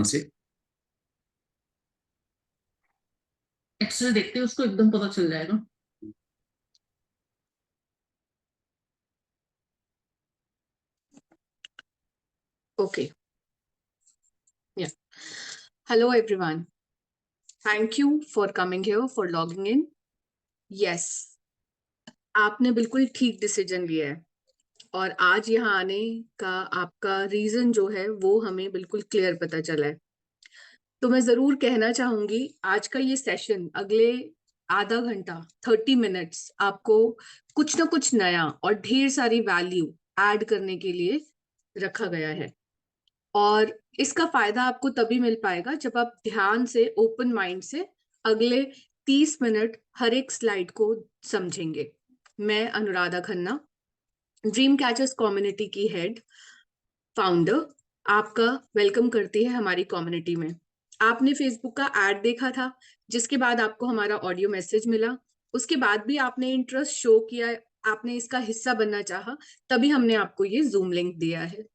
से एक्सरे देखते हैं उसको एकदम पता चल जाएगा। Okay. Yeah. Hello, everyone. Thank you for coming here, for logging in. Yes, आपने बिल्कुल ठीक डिसीजन लिया है और आज यहाँ आने का आपका रीजन जो है वो हमें बिल्कुल क्लियर पता चला है। तो मैं जरूर कहना चाहूंगी आज का ये सेशन अगले आधा घंटा 30 मिनट्स आपको कुछ ना कुछ नया और ढेर सारी वैल्यू ऐड करने के लिए रखा गया है। और इसका फायदा आपको तभी मिल पाएगा जब आप ध्यान से ओपन माइंड से अगले 30 मिनट हर एक स्लाइड को समझेंगे। मैं Anuradha Khanna, dream catchers community की हेड फाउंडर, आपका वेलकम करती है हमारी कम्युनिटी में। आपने फेसबुक का एड देखा था, जिसके बाद आपको हमारा ऑडियो मैसेज मिला, उसके बाद भी आपने इंटरेस्ट शो किया, आपने इसका हिस्सा बनना चाहा, तभी हमने आपको ये जूम लिंक दिया है।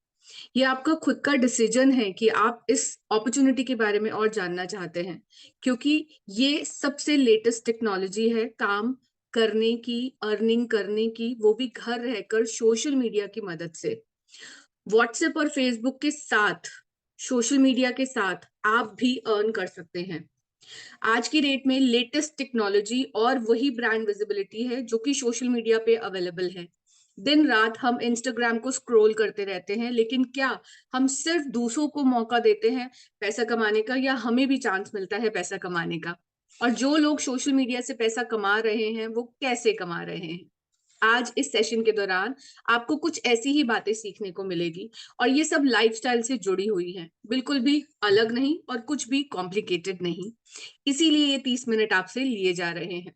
ये आपका खुद का डिसीजन है कि आप इस अपॉर्चुनिटी के बारे में और जानना चाहते हैं, क्योंकि ये सबसे लेटेस्ट टेक्नोलॉजी है काम करने की, अर्निंग करने की, वो भी घर रहकर सोशल मीडिया की मदद से। व्हाट्सएप और फेसबुक के साथ, सोशल मीडिया के साथ आप भी अर्न कर सकते हैं। आज की डेट में लेटेस्ट टेक्नोलॉजी और वही ब्रांड विजिबिलिटी है जो कि सोशल मीडिया पे अवेलेबल है। दिन रात हम इंस्टाग्राम को स्क्रॉल करते रहते हैं, लेकिन क्या हम सिर्फ दूसरों को मौका देते हैं पैसा कमाने का, या हमें भी चांस मिलता है पैसा कमाने का? और जो लोग सोशल मीडिया से पैसा कमा रहे हैं वो कैसे कमा रहे हैं? आज इस सेशन के दौरान आपको कुछ ऐसी ही बातें सीखने को मिलेगी, और ये सब लाइफस्टाइल से जुड़ी हुई हैं, बिल्कुल भी अलग नहीं और कुछ भी कॉम्प्लिकेटेड नहीं। इसीलिए ये 30 मिनट आपसे लिए जा रहे हैं।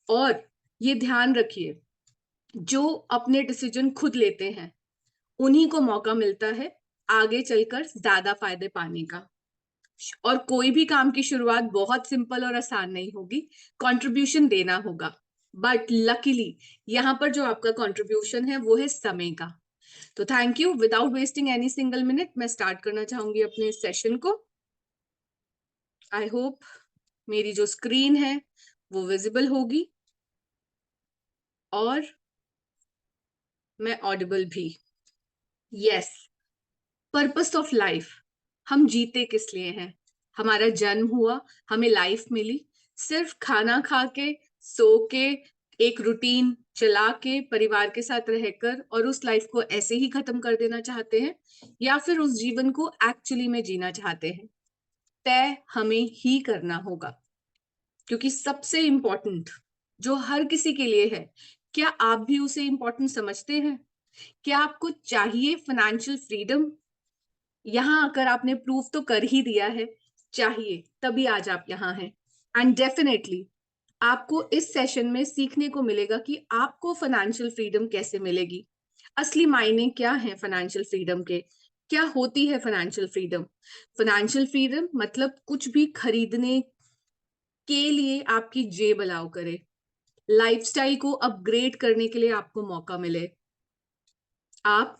और ये ध्यान रखिए, जो अपने डिसीजन खुद लेते हैं उन्हीं को मौका मिलता है आगे चलकर ज्यादा फायदे पाने का। और कोई भी काम की शुरुआत बहुत सिंपल और आसान नहीं होगी, कंट्रीब्यूशन देना होगा। बट लकीली यहाँ पर जो आपका कंट्रीब्यूशन है वो है समय का। तो thank you. Without wasting any single minute मैं स्टार्ट करना चाहूंगी अपने सेशन को। आई होप मेरी जो स्क्रीन है वो विजिबल होगी और मैं ऑडिबल भी। यस, पर्पस ऑफ लाइफ, हम जीते किस लिए हैं? हमारा जन्म हुआ, हमें लाइफ मिली सिर्फ खाना खा के, सो के, एक रूटीन चला के, परिवार के साथ रहकर, और उस लाइफ को ऐसे ही खत्म कर देना चाहते हैं, या फिर उस जीवन को एक्चुअली में जीना चाहते हैं? तय हमें ही करना होगा, क्योंकि सबसे इंपॉर्टेंट जो हर किसी के लिए है, क्या आप भी उसे इंपॉर्टेंट समझते हैं? क्या आपको चाहिए फाइनेंशियल फ्रीडम? यहाँ आकर आपने प्रूफ तो कर ही दिया है चाहिए, तभी आज आप यहाँ हैं। एंड डेफिनेटली आपको इस सेशन में सीखने को मिलेगा कि आपको फाइनेंशियल फ्रीडम कैसे मिलेगी, असली मायने क्या है फाइनेंशियल फ्रीडम के, क्या होती है फाइनेंशियल फ्रीडम। फाइनेंशियल फ्रीडम मतलब कुछ भी खरीदने के लिए आपकी जेब अलाउ करे, लाइफस्टाइल को अपग्रेड करने के लिए आपको मौका मिले, आप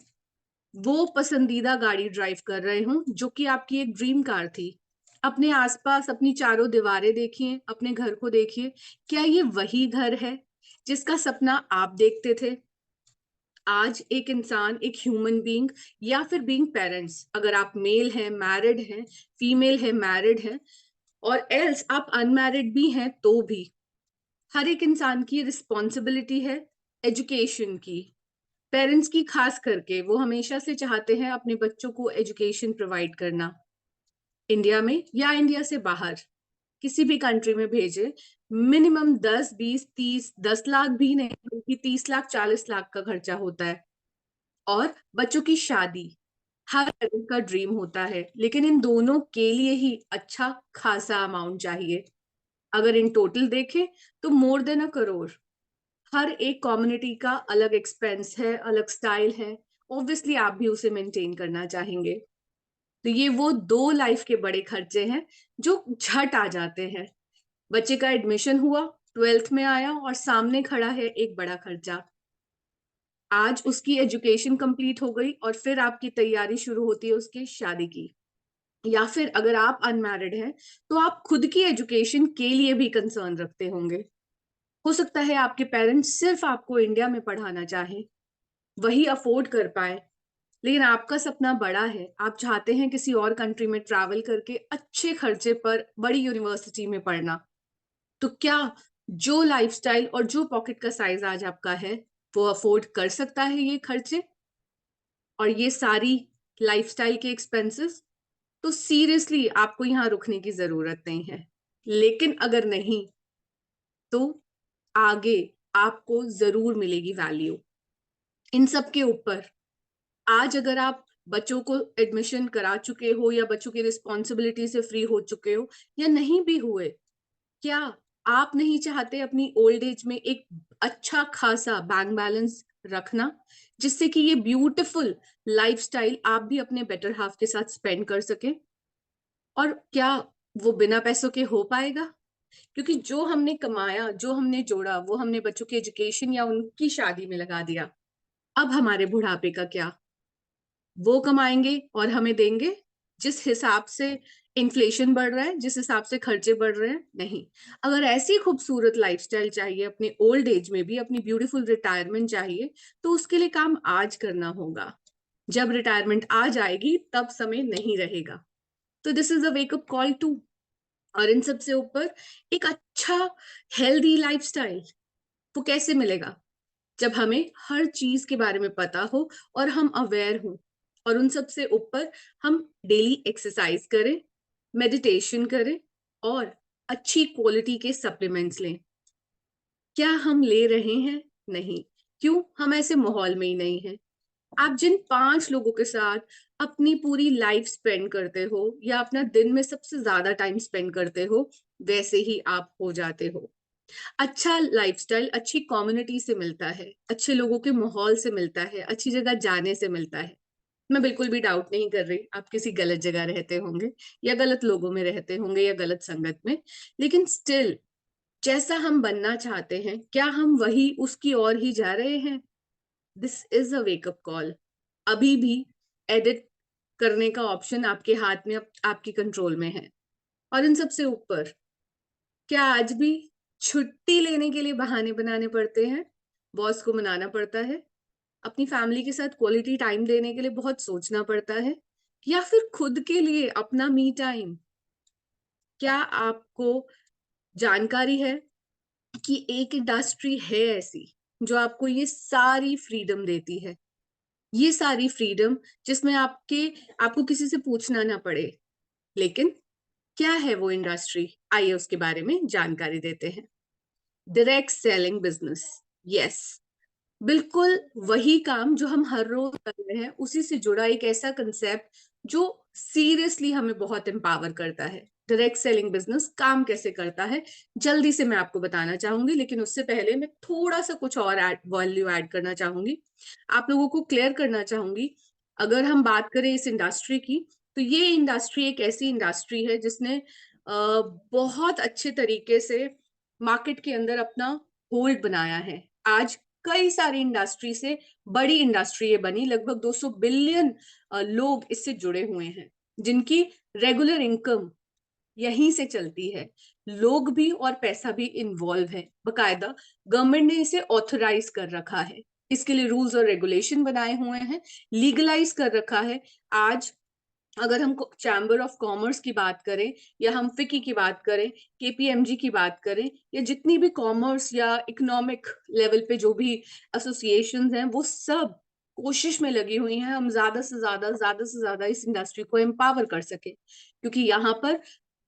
वो पसंदीदा गाड़ी ड्राइव कर रहे हो जो कि आपकी एक ड्रीम कार थी। अपने आसपास अपनी चारों दीवारें देखिए, अपने घर को देखिए, क्या ये वही घर है जिसका सपना आप देखते थे? आज एक इंसान, एक ह्यूमन बीइंग, या फिर बीइंग पेरेंट्स, अगर आप मेल हैं, मैरिड हैं, फीमेल है, मैरिड है, और एल्स आप अनमैरिड भी हैं, तो भी हर एक इंसान की रिस्पॉन्सिबिलिटी है एजुकेशन की। पेरेंट्स की खास करके वो हमेशा से चाहते हैं अपने बच्चों को एजुकेशन प्रोवाइड करना। इंडिया में या इंडिया से बाहर किसी भी कंट्री में भेजे, मिनिमम 10, 20, 30, 10 लाख भी नहीं बल्कि 30 लाख, 40 लाख का खर्चा होता है। और बच्चों की शादी हर पेरेंट का ड्रीम होता है, लेकिन इन दोनों के लिए ही अच्छा खासा अमाउंट चाहिए। अगर इन टोटल देखें तो मोर देन 1 करोड़। हर एक कम्युनिटी का अलग एक्सपेंस है, अलग स्टाइल है, ऑब्वियसली आप भी उसे मेंटेन करना चाहेंगे। तो ये वो 2 लाइफ के बड़े खर्चे हैं जो झट आ जाते हैं। बच्चे का एडमिशन हुआ, 12th में आया और सामने खड़ा है एक बड़ा खर्चा। आज उसकी एजुकेशन कंप्लीट हो गई और फिर आपकी तैयारी शुरू होती है उसकी शादी की। या फिर अगर आप अनमैरिड हैं तो आप खुद की एजुकेशन के लिए भी कंसर्न रखते होंगे। हो सकता है आपके पेरेंट्स सिर्फ आपको इंडिया में पढ़ाना चाहें, वही अफोर्ड कर पाए, लेकिन आपका सपना बड़ा है, आप चाहते हैं किसी और कंट्री में ट्रैवल करके अच्छे खर्चे पर बड़ी यूनिवर्सिटी में पढ़ना। तो क्या जो लाइफस्टाइल और जो पॉकेट का साइज आज आपका है वो अफोर्ड कर सकता है ये खर्चे और ये सारी लाइफस्टाइल के एक्सपेंसेस? तो सीरियसली आपको यहाँ रुकने की जरूरत नहीं है। लेकिन अगर नहीं तो आगे आपको जरूर मिलेगी वैल्यू। इन सब के ऊपर आज अगर आप बच्चों को एडमिशन करा चुके हो या बच्चों की रिस्पॉन्सिबिलिटी से फ्री हो चुके हो या नहीं भी हुए, क्या आप नहीं चाहते अपनी ओल्ड एज में एक अच्छा खासा बैंक बैलेंस रखना, जिससे कि ये ब्यूटीफुल लाइफस्टाइल आप भी अपने बेटर हाफ के साथ स्पेंड कर सके? और क्या वो बिना पैसों के हो पाएगा? क्योंकि जो हमने कमाया, जो हमने जोड़ा, वो हमने बच्चों की एजुकेशन या उनकी शादी में लगा दिया। अब हमारे बुढ़ापे का क्या? वो कमाएंगे और हमें देंगे जिस हिसाब से इन्फ्लेशन बढ़ रहा है, जिस हिसाब से खर्चे बढ़ रहे हैं? नहीं। अगर ऐसी खूबसूरत लाइफस्टाइल चाहिए अपने ओल्ड एज में भी, अपनी ब्यूटीफुल रिटायरमेंट चाहिए, तो उसके लिए काम आज करना होगा। जब रिटायरमेंट आ जाएगी तब समय नहीं रहेगा। तो this is a wake up call too. और इन सबसे ऊपर एक अच्छा हेल्दी लाइफस्टाइल वो कैसे मिलेगा? जब हमें हर चीज के बारे में पता हो और हम अवेयर हों, और उन सब से ऊपर हम डेली एक्सरसाइज करें, मेडिटेशन करें और अच्छी क्वालिटी के सप्लीमेंट्स लें। क्या हम ले रहे हैं? नहीं। क्यों? हम ऐसे माहौल में ही नहीं हैं। आप जिन 5 लोगों के साथ अपनी पूरी लाइफ स्पेंड करते हो या अपना दिन में सबसे ज्यादा टाइम स्पेंड करते हो, वैसे ही आप हो जाते हो। अच्छा लाइफस्टाइल अच्छी कम्युनिटी से मिलता है, अच्छे लोगों के माहौल से मिलता है, अच्छी जगह जाने से मिलता है। मैं बिल्कुल भी डाउट नहीं कर रही आप किसी गलत जगह रहते होंगे या गलत लोगों में रहते होंगे या गलत संगत में, लेकिन स्टिल जैसा हम बनना चाहते हैं, क्या हम वही उसकी ओर ही जा रहे हैं? This is a wake up call. अभी भी एडिट करने का ऑप्शन आपके हाथ में, आपके कंट्रोल में है। और इन सबसे ऊपर क्या आज भी छुट्टी लेने के लिए बहाने बनाने पड़ते हैं? बॉस को मनाना पड़ता है? अपनी फैमिली के साथ क्वालिटी टाइम देने के लिए बहुत सोचना पड़ता है? या फिर खुद के लिए अपना मी टाइम? क्या आपको जानकारी है कि एक इंडस्ट्री है ऐसी जो आपको ये सारी फ्रीडम देती है? ये सारी फ्रीडम जिसमें आपको किसी से पूछना ना पड़े। लेकिन क्या है वो इंडस्ट्री? आइए उसके बारे में जानकारी देते हैं। Direct selling business. यस, बिल्कुल वही काम जो हम हर रोज कर रहे हैं, उसी से जुड़ा एक ऐसा कंसेप्ट जो सीरियसली हमें बहुत एम्पावर करता है। डायरेक्ट सेलिंग बिजनेस काम कैसे करता है जल्दी से मैं आपको बताना चाहूंगी, लेकिन उससे पहले मैं थोड़ा सा कुछ और वैल्यू ऐड करना चाहूंगी, आप लोगों को क्लियर करना चाहूंगी। अगर हम बात करें इस इंडस्ट्री की, तो ये इंडस्ट्री एक ऐसी इंडस्ट्री है जिसने बहुत अच्छे तरीके से मार्केट के अंदर अपना होल्ड बनाया है। आज कई सारी इंडस्ट्री से बड़ी इंडस्ट्री ये बनी, लगभग 200 बिलियन लोग इससे जुड़े हुए हैं, जिनकी रेगुलर इनकम यहीं से चलती है। लोग भी और पैसा भी इन्वॉल्व है। बकायदा गवर्नमेंट ने इसे ऑथराइज कर रखा है, इसके लिए रूल्स और रेगुलेशन बनाए हुए हैं, लीगलाइज कर रखा है। आज अगर हम चैम्बर ऑफ कॉमर्स की बात करें या हम फिकी की बात करें, केपीएमजी की बात करें, या जितनी भी कॉमर्स या इकोनॉमिक लेवल पे जो भी एसोसिएशंस हैं, वो सब कोशिश में लगी हुई हैं हम ज्यादा से ज्यादा इस इंडस्ट्री को एम्पावर कर सके, क्योंकि यहाँ पर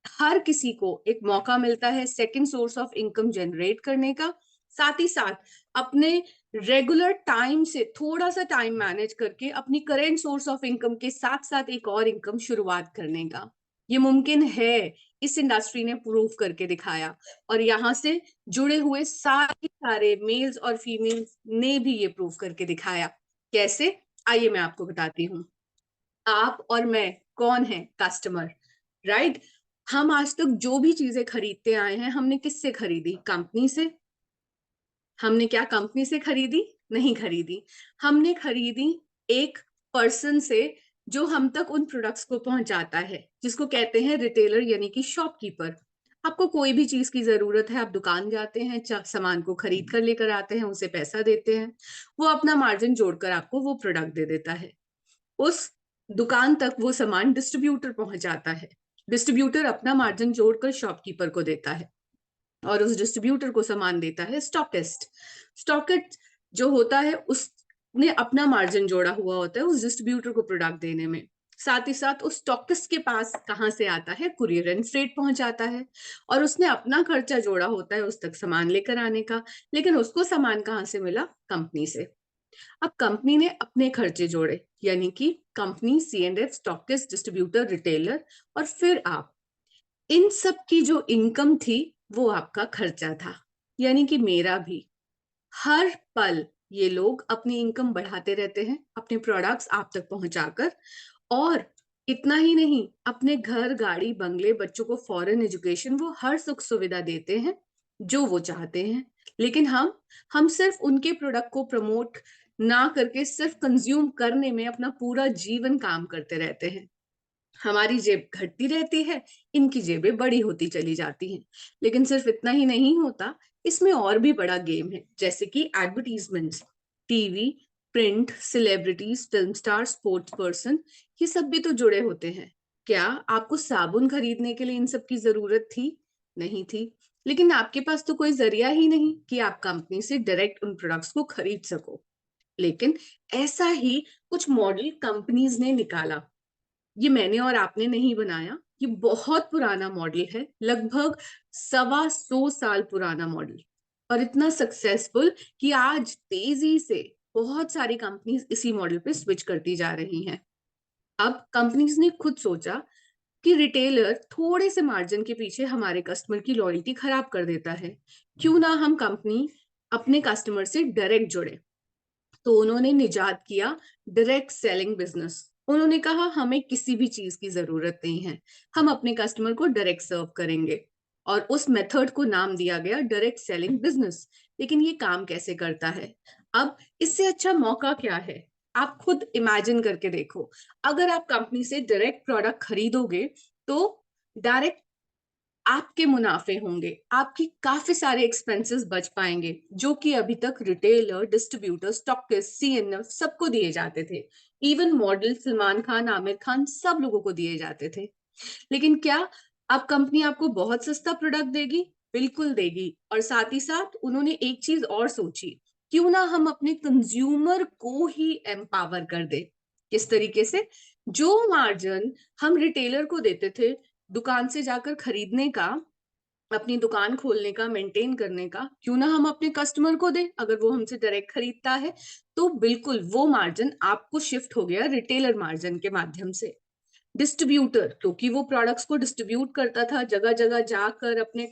हर किसी को एक मौका मिलता है second source of income generate करने का, साथ ही साथ अपने रेगुलर टाइम से थोड़ा सा टाइम मैनेज करके अपनी करेंट सोर्स ऑफ इनकम के साथ साथ एक और इनकम शुरुआत करने का। ये मुमकिन है, इस इंडस्ट्री ने प्रूव करके दिखाया, और यहाँ से जुड़े हुए सारे मेल्स और फीमेल्स ने भी ये प्रूव करके दिखाया। कैसे? आइए मैं आपको बताती हूँ। आप और मैं कौन है? Customer, right? हम आज तक जो भी चीजें खरीदते आए हैं, हमने किससे खरीदी? कंपनी से। हमने क्या कंपनी से खरीदी? नहीं खरीदी। हमने खरीदी एक पर्सन से जो हम तक उन प्रोडक्ट्स को पहुंचाता है, जिसको कहते हैं रिटेलर यानी कि शॉपकीपर। आपको कोई भी चीज की जरूरत है, आप दुकान जाते हैं, सामान को खरीद कर लेकर आते हैं, उसे पैसा देते हैं, वो अपना मार्जिन जोड़कर आपको वो प्रोडक्ट दे देता है। उस दुकान तक वो सामान डिस्ट्रीब्यूटर पहुंच जाता है। डिस्ट्रीब्यूटर अपना मार्जिन जोड़कर शॉपकीपर को देता है और उस डिस्ट्रीब्यूटर को सामान देता है स्टॉकिस्ट। स्टॉकिस्ट जो होता है उसने अपना मार्जिन जोड़ा हुआ होता है उस डिस्ट्रीब्यूटर को प्रोडक्ट देने में। साथ ही साथ उस स्टॉकिस्ट के पास कहाँ से आता है, कुरियर एंड फ्रेट पहुंच जाता है, और उसने अपना खर्चा जोड़ा होता है उस तक सामान लेकर आने का। लेकिन उसको सामान कहाँ से मिला, कंपनी से। अब कंपनी ने अपने खर्चे जोड़े, यानी कि company, C&F, stockist, distributor, retailer, और फिर आप, इन सब की जो इनकम थी वो आपका खर्चा था, यानी कि मेरा भी। हर पल ये लोग अपनी इनकम बढ़ाते रहते हैं अपने प्रोडक्ट्स आप तक पहुंचाकर। और इतना ही नहीं, अपने घर, गाड़ी, बंगले, बच्चों को फॉरेन एजुकेशन, वो हर सुख सुविधा देते हैं जो वो चाहते हैं। लेकिन हम सिर्फ उनके प्रोडक्ट को प्रमोट ना करके सिर्फ कंज्यूम करने में अपना पूरा जीवन काम करते रहते हैं। हमारी जेब घटती रहती है, इनकी जेबें बड़ी होती चली जाती हैं। लेकिन सिर्फ इतना ही नहीं होता, इसमें और भी बड़ा गेम है, जैसे कि advertisements, TV, print, celebrities, film star, sports person, ये सब भी तो जुड़े होते हैं। क्या आपको साबुन खरीदने के लिए इन सब की जरूरत थी? नहीं थी। लेकिन आपके पास तो कोई जरिया ही नहीं कि आप कंपनी से डायरेक्ट उन प्रोडक्ट्स को खरीद सको। लेकिन ऐसा ही कुछ मॉडल कंपनीज ने निकाला। ये मैंने और आपने नहीं बनाया, ये बहुत पुराना मॉडल है, लगभग 125 साल पुराना मॉडल, और इतना सक्सेसफुल कि आज तेजी से बहुत सारी कंपनीज इसी मॉडल पे स्विच करती जा रही हैं। अब कंपनीज ने खुद सोचा कि रिटेलर थोड़े से मार्जिन के पीछे हमारे कस्टमर की लॉयल्टी खराब कर देता है, क्यों ना हम कंपनी अपने कस्टमर से डायरेक्ट जुड़े। तो उन्होंने निजात किया डायरेक्ट सेलिंग बिजनेस। उन्होंने कहा हमें किसी भी चीज की जरूरत नहीं है, हम अपने कस्टमर को डायरेक्ट सर्व करेंगे, और उस मेथड को नाम दिया गया डायरेक्ट सेलिंग बिजनेस। लेकिन ये काम कैसे करता है? अब इससे अच्छा मौका क्या है? आप खुद इमेजिन करके देखो, अगर आप कंपनी से डायरेक्ट प्रोडक्ट खरीदोगे तो डायरेक्ट आपके मुनाफे होंगे, आपकी काफी सारे एक्सपेंसेस बच पाएंगे, जो कि अभी तक रिटेलर, डिस्ट्रीब्यूटर, स्टॉकिस्ट, C&F सबको दिए जाते थे। इवन मॉडल सलमान खान, आमिर खान, सब लोगों को दिए जाते थे। लेकिन क्या अब कंपनी आपको बहुत सस्ता प्रोडक्ट देगी? बिल्कुल देगी। और साथ ही साथ उन्होंने एक चीज और सोची, क्यों ना हम अपने कंज्यूमर को ही एम्पावर कर दे। किस तरीके से? जो मार्जिन हम रिटेलर को देते थे दुकान से जाकर खरीदने का, अपनी दुकान खोलने का, मेंटेन करने का, क्यों ना हम अपने कस्टमर को दें। अगर वो हमसे डायरेक्ट खरीदता है तो बिल्कुल वो मार्जिन आपको शिफ्ट हो गया रिटेलर मार्जिन के माध्यम से। डिस्ट्रीब्यूटर, क्योंकि वो प्रोडक्ट्स को डिस्ट्रीब्यूट करता था, जगह जगह जाकर अपने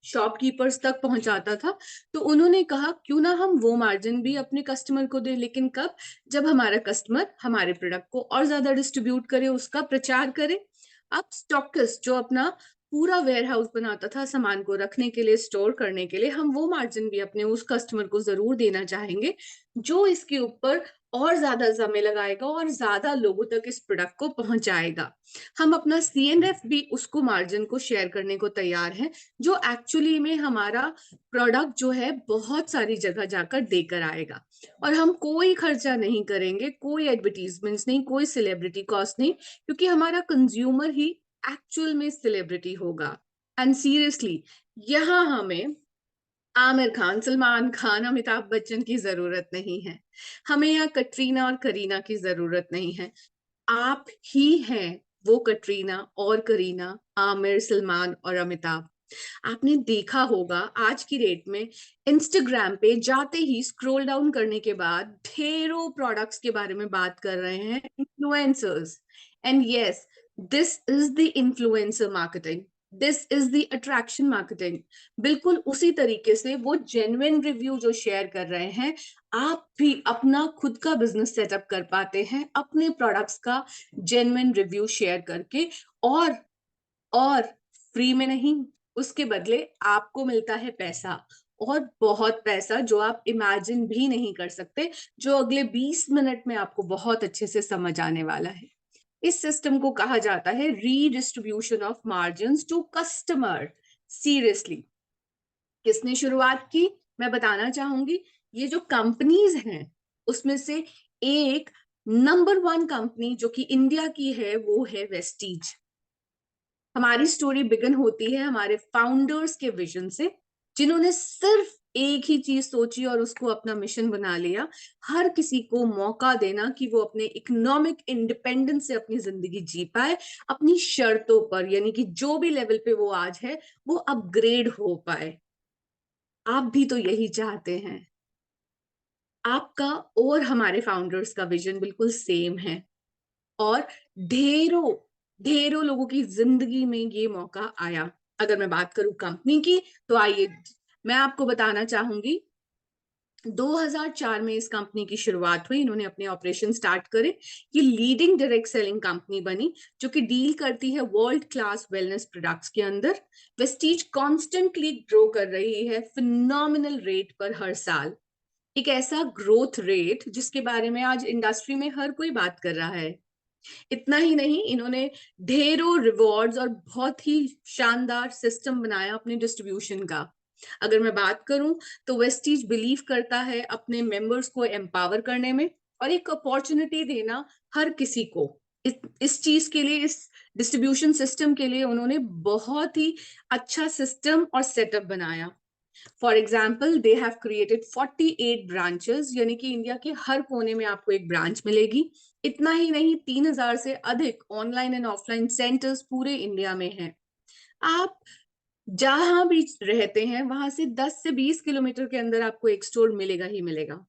शॉपकीपर्स तक पहुंचाता था, तो उन्होंने कहा क्यों ना हम वो मार्जिन भी अपने कस्टमर को दे। लेकिन कब? जब हमारा कस्टमर हमारे प्रोडक्ट को और ज्यादा डिस्ट्रीब्यूट करे, उसका प्रचार करे। अब स्टॉकिस्ट जो अपना पूरा वेयर हाउस बनाता था सामान को रखने के लिए, स्टोर करने के लिए, हम वो मार्जिन भी अपने उस कस्टमर को जरूर देना चाहेंगे जो इसके ऊपर और ज्यादा समय लगाएगा और ज्यादा लोगों तक इस प्रोडक्ट को पहुंचाएगा। हम अपना C&F भी उसको मार्जिन को शेयर करने को तैयार हैं, जो एक्चुअली में हमारा प्रोडक्ट जो है बहुत सारी जगह जाकर देकर आएगा। और हम कोई खर्चा नहीं करेंगे, कोई एडवर्टीजमेंट्स नहीं, कोई सेलिब्रिटी कॉस्ट नहीं, क्योंकि हमारा कंज्यूमर ही एक्चुअल में सेलिब्रिटी होगा। एंड सीरियसली, यहाँ हमें आमिर खान, सलमान खान, अमिताभ बच्चन की जरूरत नहीं है। हमें यहाँ कटरीना और करीना की जरूरत नहीं है। आप ही हैं वो कटरीना और करीना, आमिर, सलमान और अमिताभ। आपने देखा होगा आज की डेट में इंस्टाग्राम पे जाते ही स्क्रॉल डाउन करने के बाद ढेरों प्रोडक्ट्स के बारे में बात कर रहे हैं influencers. And yes, this is the influencer marketing, this is the attraction marketing. बिल्कुल उसी तरीके से वो जेन्युइन रिव्यू जो शेयर कर रहे हैं, आप भी अपना खुद का बिजनेस सेटअप कर पाते हैं अपने प्रोडक्ट्स का जेन्युइन रिव्यू शेयर करके। और फ्री में नहीं, उसके बदले आपको मिलता है पैसा, और बहुत पैसा, जो आप इमेजिन भी नहीं कर सकते, जो अगले 20 मिनट में आपको बहुत अच्छे से समझ आने वाला है। इस सिस्टम को कहा जाता है redistribution of margins to customer. Seriously, किसने शुरुआत की मैं बताना चाहूंगी। ये जो कंपनीज हैं उसमें से एक नंबर 1 कंपनी जो कि इंडिया की है वो है वेस्टीज। हमारी स्टोरी बिगन होती है हमारे फाउंडर्स के विजन से, जिन्होंने सिर्फ एक ही चीज सोची और उसको अपना मिशन बना लिया, हर किसी को मौका देना कि वो अपने इकोनॉमिक इंडिपेंडेंस से अपनी जिंदगी जी पाए, अपनी शर्तों पर, यानी कि जो भी लेवल पे वो आज है वो अपग्रेड हो पाए। आप भी तो यही चाहते हैं। आपका और हमारे फाउंडर्स का विजन बिल्कुल सेम है, और ढेरों ढेरों लोगों की जिंदगी में ये मौका आया। अगर मैं बात करूं कंपनी की, तो आइए मैं आपको बताना चाहूंगी 2004 में इस कंपनी की शुरुआत हुई। इन्होंने अपने ऑपरेशन स्टार्ट करे। ये लीडिंग डायरेक्ट सेलिंग कंपनी बनी जो कि डील करती है वर्ल्ड क्लास वेलनेस प्रोडक्ट्स के अंदर। वेस्टीज कॉन्स्टेंटली ग्रो कर रही है फिनोमिनल रेट पर हर साल। एक ऐसा ग्रोथ रेट जिसके बारे में आज इंडस्ट्री में हर कोई बात कर रहा है। इतना ही नहीं, इन्होंने ढेरों रिवॉर्ड्स और बहुत ही शानदार सिस्टम बनाया अपने डिस्ट्रीब्यूशन का। अगर मैं बात करूं तो वेस्टीज बिलीव करता है अपने मेंबर्स को एम्पावर करने में और एक अपॉर्चुनिटी देना हर किसी को। इस चीज के लिए, इस डिस्ट्रीब्यूशन सिस्टम के लिए उन्होंने बहुत ही अच्छा सिस्टम और सेटअप बनाया। For example, they have created 48 branches, यानी कि इंडिया के हर कोने में आपको एक ब्रांच मिलेगी। इतना ही नहीं, 3000 से अधिक ऑनलाइन एंड ऑफलाइन सेंटर्स पूरे इंडिया में हैं। आप जहां भी रहते हैं वहां से 10 से 20 किलोमीटर के अंदर आपको एक स्टोर मिलेगा ही मिलेगा।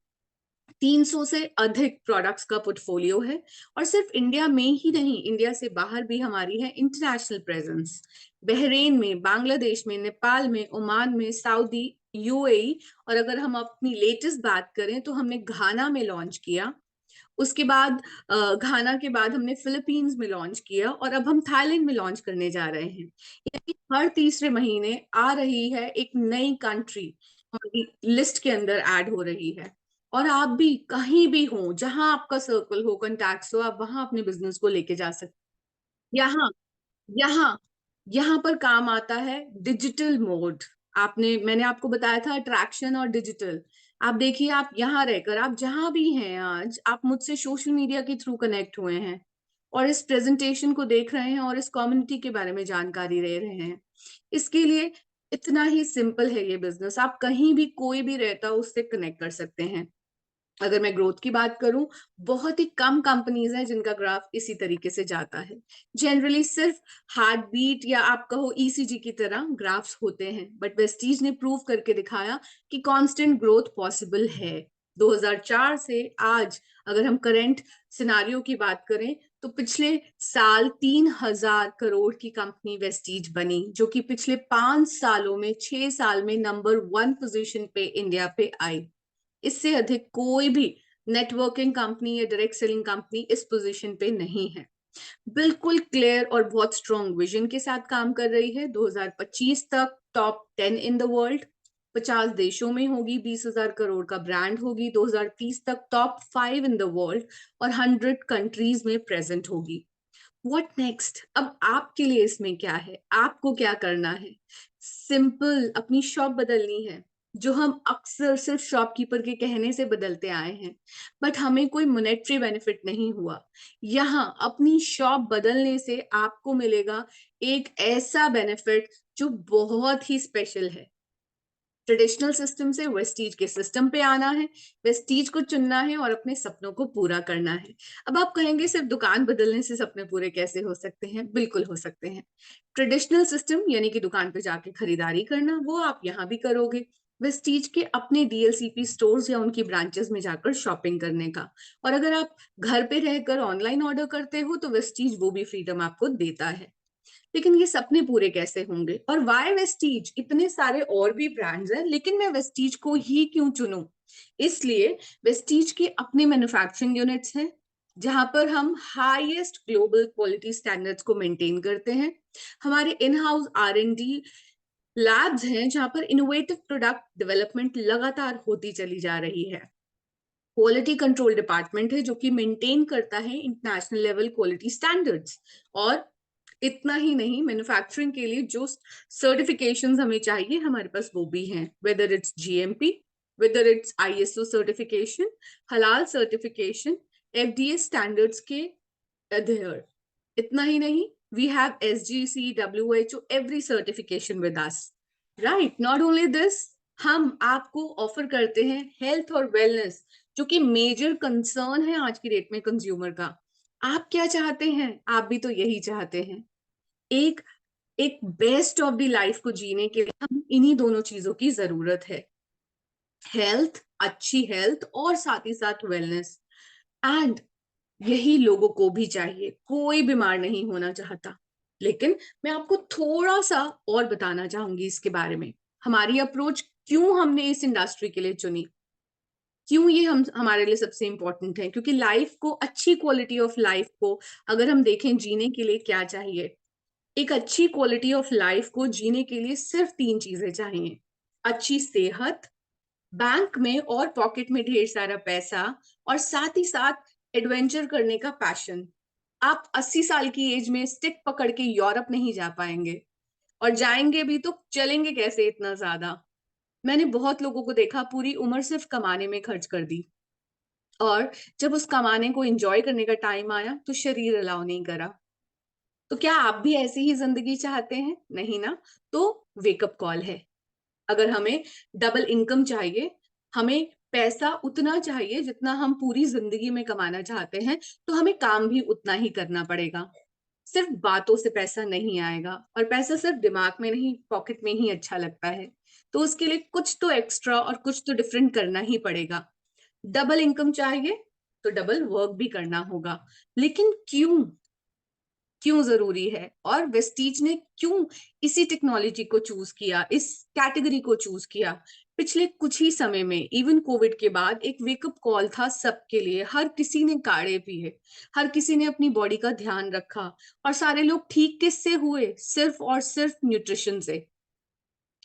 300 से अधिक प्रोडक्ट्स का पोर्टफोलियो है, और सिर्फ इंडिया में ही नहीं, इंडिया से बाहर भी हमारी है इंटरनेशनल प्रेजेंस। बहरीन में, बांग्लादेश में, नेपाल में, ओमान में, सऊदी, यूएई, और अगर हम अपनी लेटेस्ट बात करें तो हमने घाना में लॉन्च किया। उसके बाद घाना के बाद हमने फिलीपींस में लॉन्च किया, और अब हम थाईलैंड में लॉन्च करने जा रहे हैं। यानी हर तीसरे महीने आ रही है एक नई कंट्री हमारी लिस्ट के अंदर ऐड हो रही है। और आप भी कहीं भी हो, जहां आपका सर्कल हो, कॉन्टैक्ट्स हो, आप वहां अपने बिजनेस को लेके जा सकते हैं। यहाँ यहाँ यहाँ पर काम आता है डिजिटल मोड। मैंने आपको बताया था अट्रैक्शन और डिजिटल। आप देखिए, आप यहाँ रहकर, आप जहां भी हैं आज, आप मुझसे सोशल मीडिया के थ्रू कनेक्ट हुए हैं और इस प्रेजेंटेशन को देख रहे हैं और इस कम्युनिटी के बारे में जानकारी ले रहे हैं। इसके लिए इतना ही सिंपल है ये बिजनेस। आप कहीं भी, कोई भी रहता हो, उससे कनेक्ट कर सकते हैं। अगर मैं ग्रोथ की बात करूं, बहुत ही कम कंपनीज हैं जिनका ग्राफ इसी तरीके से जाता है। जनरली सिर्फ हार्ट बीट या आप कहो ईसीजी की तरह ग्राफ्स होते हैं, बट वेस्टीज ने प्रूव करके दिखाया कि कांस्टेंट ग्रोथ पॉसिबल है। 2004 से आज अगर हम करंट सिनारियो की बात करें तो पिछले साल 3000 करोड़ की कंपनी वेस्टीज बनी, जो कि पिछले 5 सालों में, 6 साल में नंबर 1 पोजीशन पे इंडिया पे आई। इससे अधिक कोई भी नेटवर्किंग कंपनी या डायरेक्ट सेलिंग कंपनी इस पोजीशन पे नहीं है। बिल्कुल क्लियर और बहुत स्ट्रॉन्ग विजन के साथ काम कर रही है। 2025 तक टॉप 10 इन द वर्ल्ड, 50 देशों में होगी, 20,000 करोड़ का ब्रांड होगी। 2030 तक टॉप 5 इन द वर्ल्ड और 100 कंट्रीज में प्रेजेंट होगी। What next? अब आपके लिए इसमें क्या है, आपको क्या करना है? सिंपल, अपनी शॉप बदलनी है, जो हम अक्सर सिर्फ शॉपकीपर के कहने से बदलते आए हैं, बट हमें कोई मॉनेटरी बेनिफिट नहीं हुआ। यहाँ अपनी शॉप बदलने से आपको मिलेगा एक ऐसा बेनिफिट जो बहुत ही स्पेशल है। ट्रेडिशनल सिस्टम से वेस्टीज के सिस्टम पे आना है, वेस्टीज को चुनना है और अपने सपनों को पूरा करना है। अब आप कहेंगे सिर्फ दुकान बदलने से सपने पूरे कैसे हो सकते हैं? बिल्कुल हो सकते हैं। ट्रेडिशनल सिस्टम यानी कि दुकान पे जाके खरीदारी करना, वो आप यहाँ भी करोगे। वेस्टीज के अपने डीएलसीपी स्टोर्स या उनकी ब्रांचेस में जाकर शॉपिंग करने का। और अगर आप घर पे रहकर ऑनलाइन ऑर्डर करते हो तो वेस्टीज वो भी फ्रीडम आपको देता है। लेकिन ये सपने पूरे कैसे होंगे? और वाई वेस्टीज? इतने सारे और भी ब्रांड्स हैं, लेकिन मैं वेस्टीज को ही क्यों चुनूं? इसलिए वेस्टीज के अपने मैन्युफैक्चरिंग यूनिट्स हैं, जहां पर हम हाईएस्ट ग्लोबल क्वालिटी स्टैंडर्ड्स को मेंटेन करते हैं। हमारे इन हाउस R&D लैब्स हैं, जहां पर इनोवेटिव प्रोडक्ट डेवलपमेंट लगातार होती चली जा रही है। क्वालिटी कंट्रोल डिपार्टमेंट है जो कि मेंटेन करता है इंटरनेशनल लेवल क्वालिटी स्टैंडर्ड्स। और इतना ही नहीं, मैन्युफैक्चरिंग के लिए जो सर्टिफिकेशंस हमें चाहिए हमारे पास वो भी हैं, whether it's GMP, whether it's ISO certification, हलाल सर्टिफिकेशन, एफडीए स्टैंडर्ड्स के adhere. इतना ही नहीं, we have SGC, WHO, every certification with us. Right? Not only this, हम आपको ऑफर करते हैं हेल्थ और वेलनेस, जो कि मेजर कंसर्न है आज की डेट में कंज्यूमर का। आप क्या चाहते हैं? आप भी तो यही चाहते हैं। एक एक बेस्ट ऑफ द लाइफ को जीने के लिए हम इन्हीं दोनों चीजों की जरूरत है, हेल्थ, अच्छी हेल्थ और साथ ही साथ वेलनेस। एंड यही लोगों को भी चाहिए, कोई बीमार नहीं होना चाहता। लेकिन मैं आपको थोड़ा सा और बताना चाहूंगी इसके बारे में, हमारी अप्रोच क्यों हमने इस इंडस्ट्री के लिए चुनी, क्यों ये हम हमारे लिए सबसे इंपॉर्टेंट है। क्योंकि लाइफ को, अच्छी क्वालिटी ऑफ लाइफ को अगर हम देखें, जीने के लिए क्या चाहिए, एक अच्छी क्वालिटी ऑफ लाइफ को जीने के लिए सिर्फ 3 चीजें चाहिए: अच्छी सेहत, बैंक में और पॉकेट में ढेर सारा पैसा, और साथ ही साथ एडवेंचर करने का पैशन। आप 80 साल की एज में स्टिक पकड़ के यूरोप नहीं जा पाएंगे, और जाएंगे भी तो चलेंगे कैसे इतना ज्यादा। मैंने बहुत लोगों को देखा पूरी उम्र सिर्फ कमाने में खर्च कर दी, और जब उस कमाने को एंजॉय करने का टाइम आया तो शरीर अलाउ नहीं करा। तो क्या आप भी ऐसी ही जिंदगी चाहते हैं? नहीं ना? तो वेकअप कॉल है। अगर हमें डबल इनकम चाहिए, हमें पैसा उतना चाहिए जितना हम पूरी जिंदगी में कमाना चाहते हैं, तो हमें काम भी उतना ही करना पड़ेगा। सिर्फ बातों से पैसा नहीं आएगा, और पैसा सिर्फ दिमाग में नहीं, पॉकेट में ही अच्छा लगता है। तो उसके लिए कुछ तो एक्स्ट्रा और कुछ तो डिफरेंट करना ही पड़ेगा। डबल इनकम चाहिए तो डबल वर्क भी करना होगा। लेकिन क्यों क्यों जरूरी है, और वेस्टीज ने क्यों इसी टेक्नोलॉजी को चूज किया, इस कैटेगरी को चूज किया? पिछले कुछ ही समय में, इवन कोविड के बाद, एक वेकअप कॉल था सबके लिए। हर किसी ने काढ़े पिए, हर किसी ने अपनी बॉडी का ध्यान रखा, और सारे लोग ठीक किससे हुए? सिर्फ और सिर्फ न्यूट्रिशन से।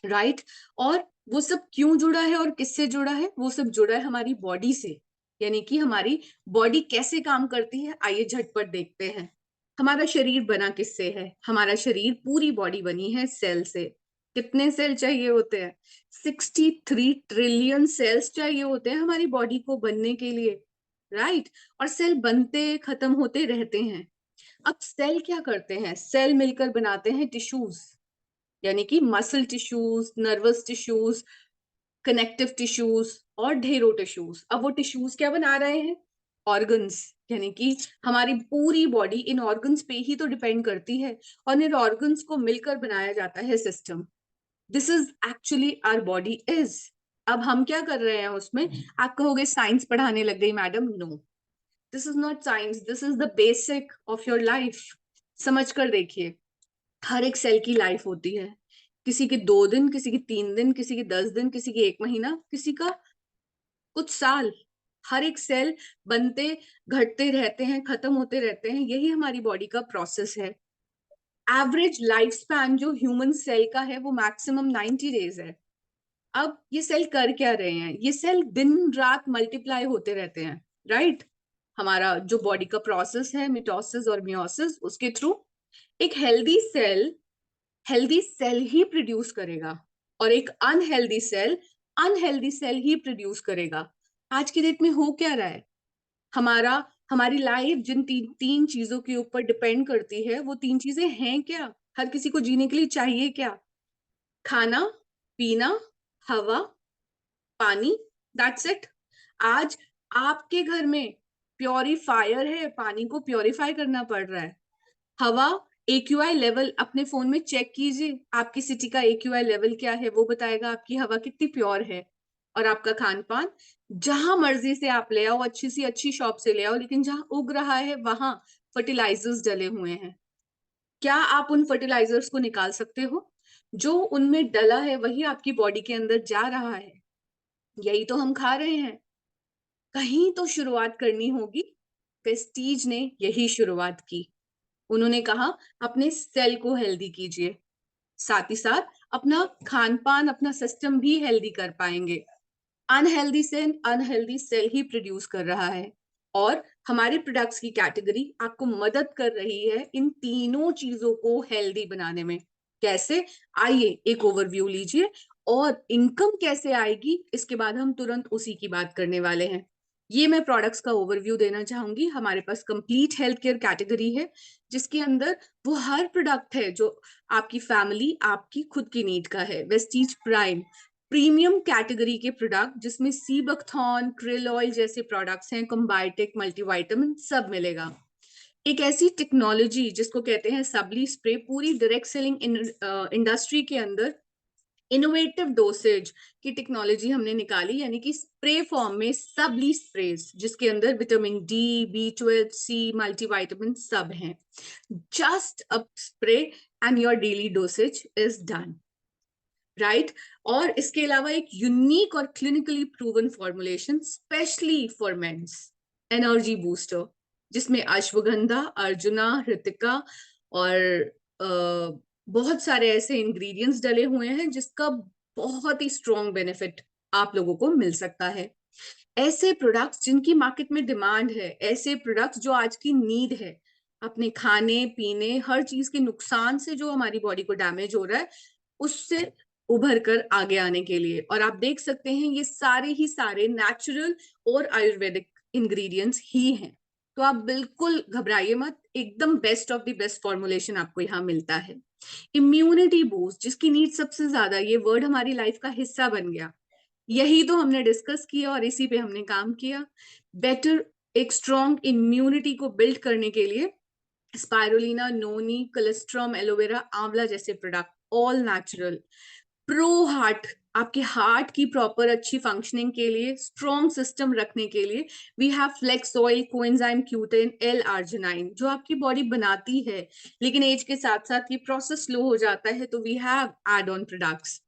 राइट? और वो सब क्यों जुड़ा है और किससे जुड़ा है? वो सब जुड़ा है हमारी बॉडी से। यानी कि हमारी बॉडी कैसे काम करती है, आइए झटपट देखते हैं। हमारा शरीर बना किससे है? हमारा शरीर, पूरी बॉडी बनी है सेल से। कितने सेल चाहिए होते हैं? 63 ट्रिलियन सेल्स चाहिए होते हैं हमारी बॉडी को बनने के लिए। राइट? और सेल बनते खत्म होते रहते हैं। अब सेल क्या करते हैं? सेल मिलकर बनाते हैं टिश्यूज, यानी कि muscle tissues, nervous tissues, connective tissues और ढेरों टिश्यूज। अब वो टिश्यूज क्या बना रहे हैं? ऑर्गन्स। यानी कि हमारी पूरी बॉडी इन ऑर्गन्स पे ही तो डिपेंड करती है, और इन ऑर्गन्स को मिलकर बनाया जाता है system. This is actually our body is. अब हम क्या कर रहे हैं उसमें? आप कहोगे साइंस पढ़ाने लग गई madam. No, this is not science, this is the basic of your life. समझ कर देखिए, हर एक सेल की लाइफ होती है। किसी के 2 दिन, किसी की 3 दिन, किसी की 10 दिन, किसी की 1 महीना, किसी का कुछ साल। हर एक सेल बनते घटते रहते हैं, खत्म होते रहते हैं। यही हमारी बॉडी का प्रोसेस है। एवरेज लाइफ स्पैन जो ह्यूमन सेल का है वो मैक्सिमम 90 डेज है। अब ये सेल कर क्या रहे हैं? ये सेल दिन रात मल्टीप्लाई होते रहते हैं। राइट? हमारा जो बॉडी का प्रोसेस है, मिटोसिस और मियोसिस, उसके थ्रू एक हेल्दी सेल ही प्रोड्यूस करेगा, और एक अनहेल्दी सेल ही प्रोड्यूस करेगा। आज की डेट में हो क्या रहा है? हमारी लाइफ जिन तीन चीजों के ऊपर डिपेंड करती है, वो 3 चीजें हैं क्या? हर किसी को जीने के लिए चाहिए क्या? खाना, पीना, हवा, पानी। That's it. आज आपके घर में प्योरीफायर है, पानी को प्योरीफाई करना पड़ रहा है। हवा, AQI लेवल अपने फोन में चेक कीजिए, आपकी सिटी का AQI लेवल क्या है, वो बताएगा आपकी हवा कितनी प्योर है। और आपका खान पान, जहां मर्जी से आप ले आओ, अच्छी सी अच्छी शॉप से ले आओ, लेकिन जहां उग रहा है वहां फर्टिलाइजर्स डले हुए हैं। क्या आप उन फर्टिलाइजर्स को निकाल सकते हो? जो उनमें डला है वही आपकी बॉडी के अंदर जा रहा है, यही तो हम खा रहे हैं। कहीं तो शुरुआत करनी होगी। प्रेस्टीज ने यही शुरुआत की। उन्होंने कहा अपने सेल को हेल्दी कीजिए, साथ ही साथ अपना खान पान, अपना सिस्टम भी हेल्दी कर पाएंगे। अनहेल्दी सेल ही प्रोड्यूस कर रहा है। और हमारे प्रोडक्ट्स की कैटेगरी आपको मदद कर रही है इन तीनों चीजों को हेल्दी बनाने में। कैसे? आइए एक ओवरव्यू लीजिए, और इनकम कैसे आएगी इसके बाद हम तुरंत उसी की बात करने वाले हैं। ये मैं प्रोडक्ट्स का ओवरव्यू देना चाहूंगी। हमारे पास कंप्लीट हेल्थ केयर कैटेगरी है, जिसके अंदर वो हर प्रोडक्ट है जो आपकी फैमिली, आपकी खुद की नीड का है। वेस्टीज प्राइम प्रीमियम कैटेगरी के प्रोडक्ट, जिसमें सीबकथॉन, क्रिल ऑयल जैसे प्रोडक्ट्स हैं, कंबायोटिक, मल्टीविटामिन सब मिलेगा। एक ऐसी टेक्नोलॉजी जिसको कहते हैं सबली स्प्रे, पूरी डायरेक्ट सेलिंग इंडस्ट्री के अंदर इनोवेटिव डोसेज की टेक्नोलॉजी हमने निकाली, यानी कि स्प्रे फॉर्म में सबली स्प्रेज, जिसके अंदर vitamin D, B12, C, multivitamin सब हैं। Just a spray and your daily dosage is done, right. और इसके अलावा एक यूनिक और clinically proven formulation specially for men's, energy booster, जिसमें अश्वगंधा, अर्जुना, हृतिका और बहुत सारे ऐसे इंग्रेडिएंट्स डले हुए हैं जिसका बहुत ही स्ट्रॉन्ग बेनिफिट आप लोगों को मिल सकता है। ऐसे प्रोडक्ट्स जिनकी मार्केट में डिमांड है, ऐसे प्रोडक्ट्स जो आज की नीड है, अपने खाने पीने हर चीज के नुकसान से जो हमारी बॉडी को डैमेज हो रहा है, उससे उभर कर आगे आने के लिए। और आप देख सकते हैं ये सारे ही सारे नेचुरल और आयुर्वेदिक इंग्रेडिएंट्स ही हैं। तो आप बिल्कुल घबराइए मत, एकदम best of the best formulation आपको यहाँ मिलता है। इम्यूनिटी बूस्ट, जिसकी नीड सबसे ज्यादा, ये वर्ड हमारी लाइफ का हिस्सा बन गया। यही तो हमने डिस्कस किया और इसी पे हमने काम किया। बेटर एक स्ट्रॉन्ग इम्यूनिटी को बिल्ड करने के लिए स्पाइरुलिना, नोनी, कोलेस्ट्रॉम, एलोवेरा, आंवला जैसे product all natural. Pro heart, आपके हार्ट की प्रॉपर अच्छी फंक्शनिंग के लिए, स्ट्रॉन्ग सिस्टम रखने के लिए we have flax oil, coenzyme Q10, L-arginine, जो आपकी बॉडी बनाती है, लेकिन एज के साथ साथ ये प्रोसेस स्लो हो जाता है, तो we have add on products.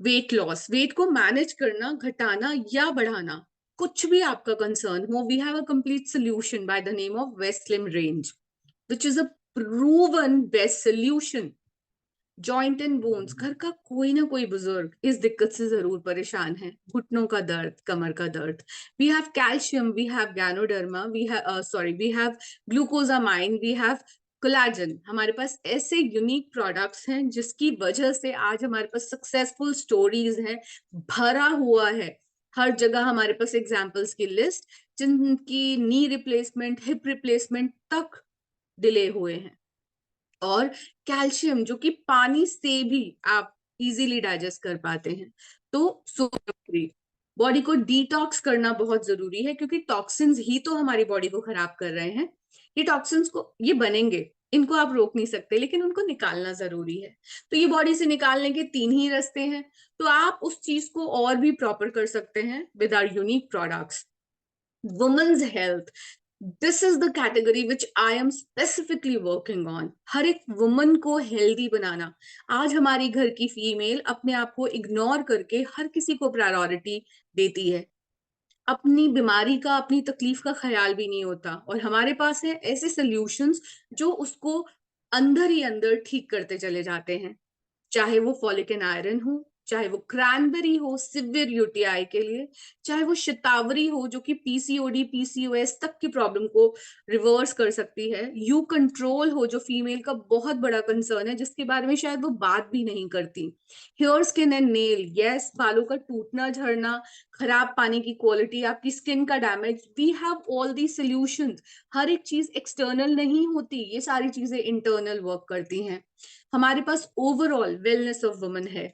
Weight loss, weight को मैनेज करना, घटाना या बढ़ाना, कुछ भी आपका कंसर्न हो, we have a complete solution by the name of waist slim range, which is a proven best solution. Joint and bones, घर का कोई ना कोई बुजुर्ग इस दिक्कत से जरूर परेशान है, घुटनों का दर्द, कमर का दर्द। We have calcium, we have ganoderma, we have glucosamine, we have collagen. हमारे पास ऐसे यूनिक प्रोडक्ट्स हैं जिसकी वजह से आज हमारे पास सक्सेसफुल स्टोरीज हैं, भरा हुआ है हर जगह हमारे पास एग्जाम्पल्स की लिस्ट, जिनकी नी रिप्लेसमेंट, हिप रिप्लेसमेंट तक डिले हुए हैं। और कैल्शियम, जो कि पानी से भी आप इजीली डाइजेस्ट कर पाते हैं। तो सोडियम फ्री, बॉडी को डिटॉक्स करना बहुत जरूरी है, क्योंकि टॉक्सिन्स ही तो हमारी बॉडी को खराब कर रहे हैं। ये टॉक्सिन्स को, ये बनेंगे, इनको आप रोक नहीं सकते, लेकिन उनको निकालना जरूरी है। तो ये बॉडी से निकालने के 3 ही रास्ते हैं। तो आप उस चीज को और भी प्रॉपर कर सकते हैं with our unique products. Women's health, this is the category which I am specifically working on. हर एक वुमन को हेल्दी बनाना। आज हमारी घर की फीमेल अपने आप को इग्नोर करके हर किसी को प्रायोरिटी देती है, अपनी बीमारी का, अपनी तकलीफ का ख्याल भी नहीं होता, और हमारे पास है ऐसे सॉल्यूशंस जो उसको अंदर ही अंदर ठीक करते चले जाते हैं। चाहे वो फॉलिक एंड आयरन हो, चाहे वो क्रैनबेरी हो सिवियर यूटीआई के लिए, चाहे वो शतावरी हो जो कि पीसीओडी, पीसीओएस तक की प्रॉब्लम को रिवर्स कर सकती है, यू कंट्रोल हो जो फीमेल का बहुत बड़ा कंसर्न है, जिसके बारे में शायद वो बात भी नहीं करती, hair, skin and nail, yes, बालों का टूटना, झड़ना, खराब पानी की क्वालिटी, आपकी स्किन का damage, we have all the solutions. हर एक चीज एक्सटर्नल नहीं होती, ये सारी चीजें इंटरनल वर्क करती हैं। हमारे पास ओवरऑल वेलनेस ऑफ वुमेन है,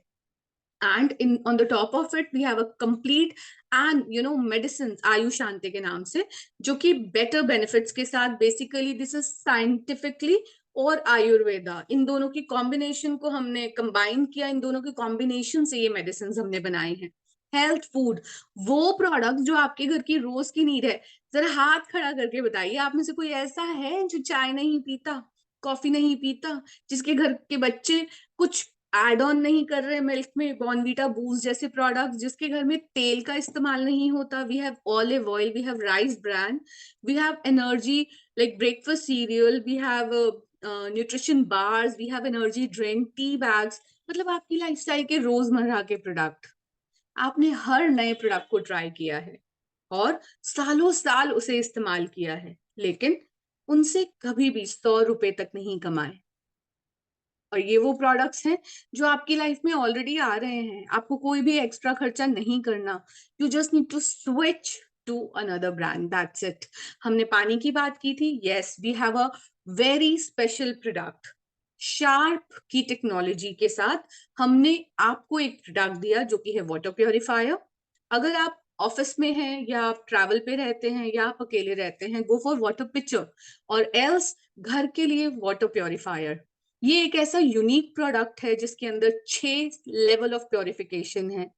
and in on the top of it we have a complete and medicine Ayush Shanti के नाम से, जो कि बेटर बेनिफिट्स के साथ, बेसिकली दिस इज साइंटिफिकली और आयुर्वेदा, इन दोनों की कॉम्बिनेशन को हमने कंबाइन किया, इन दोनों के कॉम्बिनेशन से ये मेडिसिन हमने बनाए हैं। हेल्थ फूड, वो प्रोडक्ट जो आपके घर की रोज की नीड है। जरा हाथ खड़ा करके बताइए, आप में से कोई ऐसा है जो चाय नहीं पीता, कॉफी नहीं पीता, जिसके घर के बच्चे कुछ एड ऑन नहीं कर रहे मिल्क में, बॉर्नवीटा, बूस्ट जैसे प्रोडक्ट्स, जिसके घर में तेल का इस्तेमाल नहीं होता। We have olive oil, we have rice bran, we have energy like breakfast cereal, we have nutrition bars, we have energy drink, tea bags, मतलब आपकी लाइफस्टाइल के रोजमर्रा के प्रोडक्ट। आपने हर नए प्रोडक्ट को ट्राई किया है और सालों साल उसे इस्तेमाल किया है, लेकिन उनसे कभी भी 100 रुपए तक नहीं कमाए। और ये वो प्रोडक्ट्स हैं जो आपकी लाइफ में ऑलरेडी आ रहे हैं, आपको कोई भी एक्स्ट्रा खर्चा नहीं करना। You just need to switch to another brand, that's it. हमने पानी की बात की थी, yes we have a very special product. Sharp की टेक्नोलॉजी के साथ हमने आपको एक प्रोडक्ट दिया जो कि है वाटर प्योरीफायर। अगर आप ऑफिस में हैं या आप ट्रैवल पे रहते हैं या आप अकेले रहते हैं, गो फॉर वाटर पिक्चर, और एल्स घर के लिए वाटर प्योरीफायर। ये एक ऐसा यूनिक प्रोडक्ट है जिसके अंदर 6 लेवल ऑफ प्योरिफिकेशन है,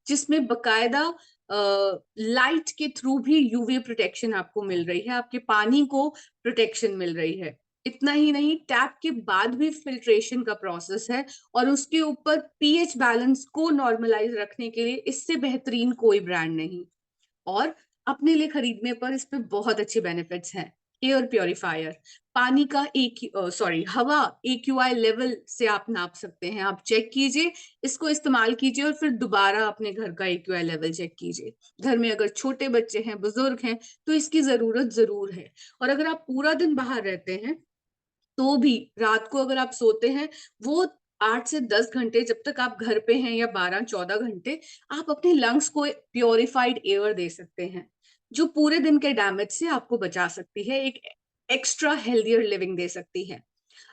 जिसमें बकायदा लाइट के थ्रू भी यूवी प्रोटेक्शन आपको मिल रही है, आपके पानी को प्रोटेक्शन मिल रही है। इतना ही नहीं, टैप के बाद भी फिल्ट्रेशन का प्रोसेस है, और उसके ऊपर पीएच बैलेंस को नॉर्मलाइज रखने के लिए इससे बेहतरीन कोई ब्रांड नहीं। और अपने लिए खरीदने पर इस पे बहुत अच्छे बेनिफिट्स हैं। एयर प्योरीफायर, पानी का हवा AQI लेवल से आप नाप सकते हैं। आप चेक कीजिए, इसको इस्तेमाल कीजिए और फिर दोबारा अपने घर का AQI लेवल चेक कीजिए। घर में अगर छोटे बच्चे हैं, बुजुर्ग हैं, तो इसकी जरूरत जरूर है। और अगर आप पूरा दिन बाहर रहते हैं तो भी रात को अगर आप सोते हैं, वो 8 से 10 घंटे जब तक आप घर पे हैं, या 12-14 घंटे, आप अपने लंग्स को प्योरिफाइड एयर दे सकते हैं, जो पूरे दिन के डैमेज से आपको बचा सकती है, एक एक्स्ट्रा हेल्दियर लिविंग दे सकती है।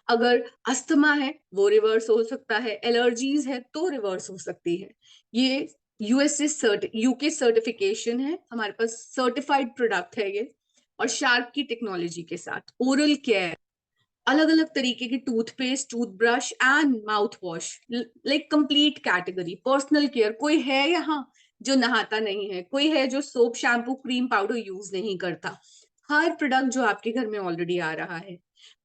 अगर अस्थमा है वो रिवर्स हो सकता है, एलर्जीज है तो रिवर्स हो सकती है। ये यूके सर्टिफिकेशन है, हमारे पास सर्टिफाइड प्रोडक्ट है ये। और शार्प की टेक्नोलॉजी के साथ ओरल केयर, अलग अलग तरीके की toothpaste, toothbrush and mouth wash, like complete category. Personal care, कोई है यहाँ जो नहाता नहीं है, कोई है जो soap shampoo cream powder use नहीं करता। हर प्रोडक्ट जो आपके घर में ऑलरेडी आ रहा है,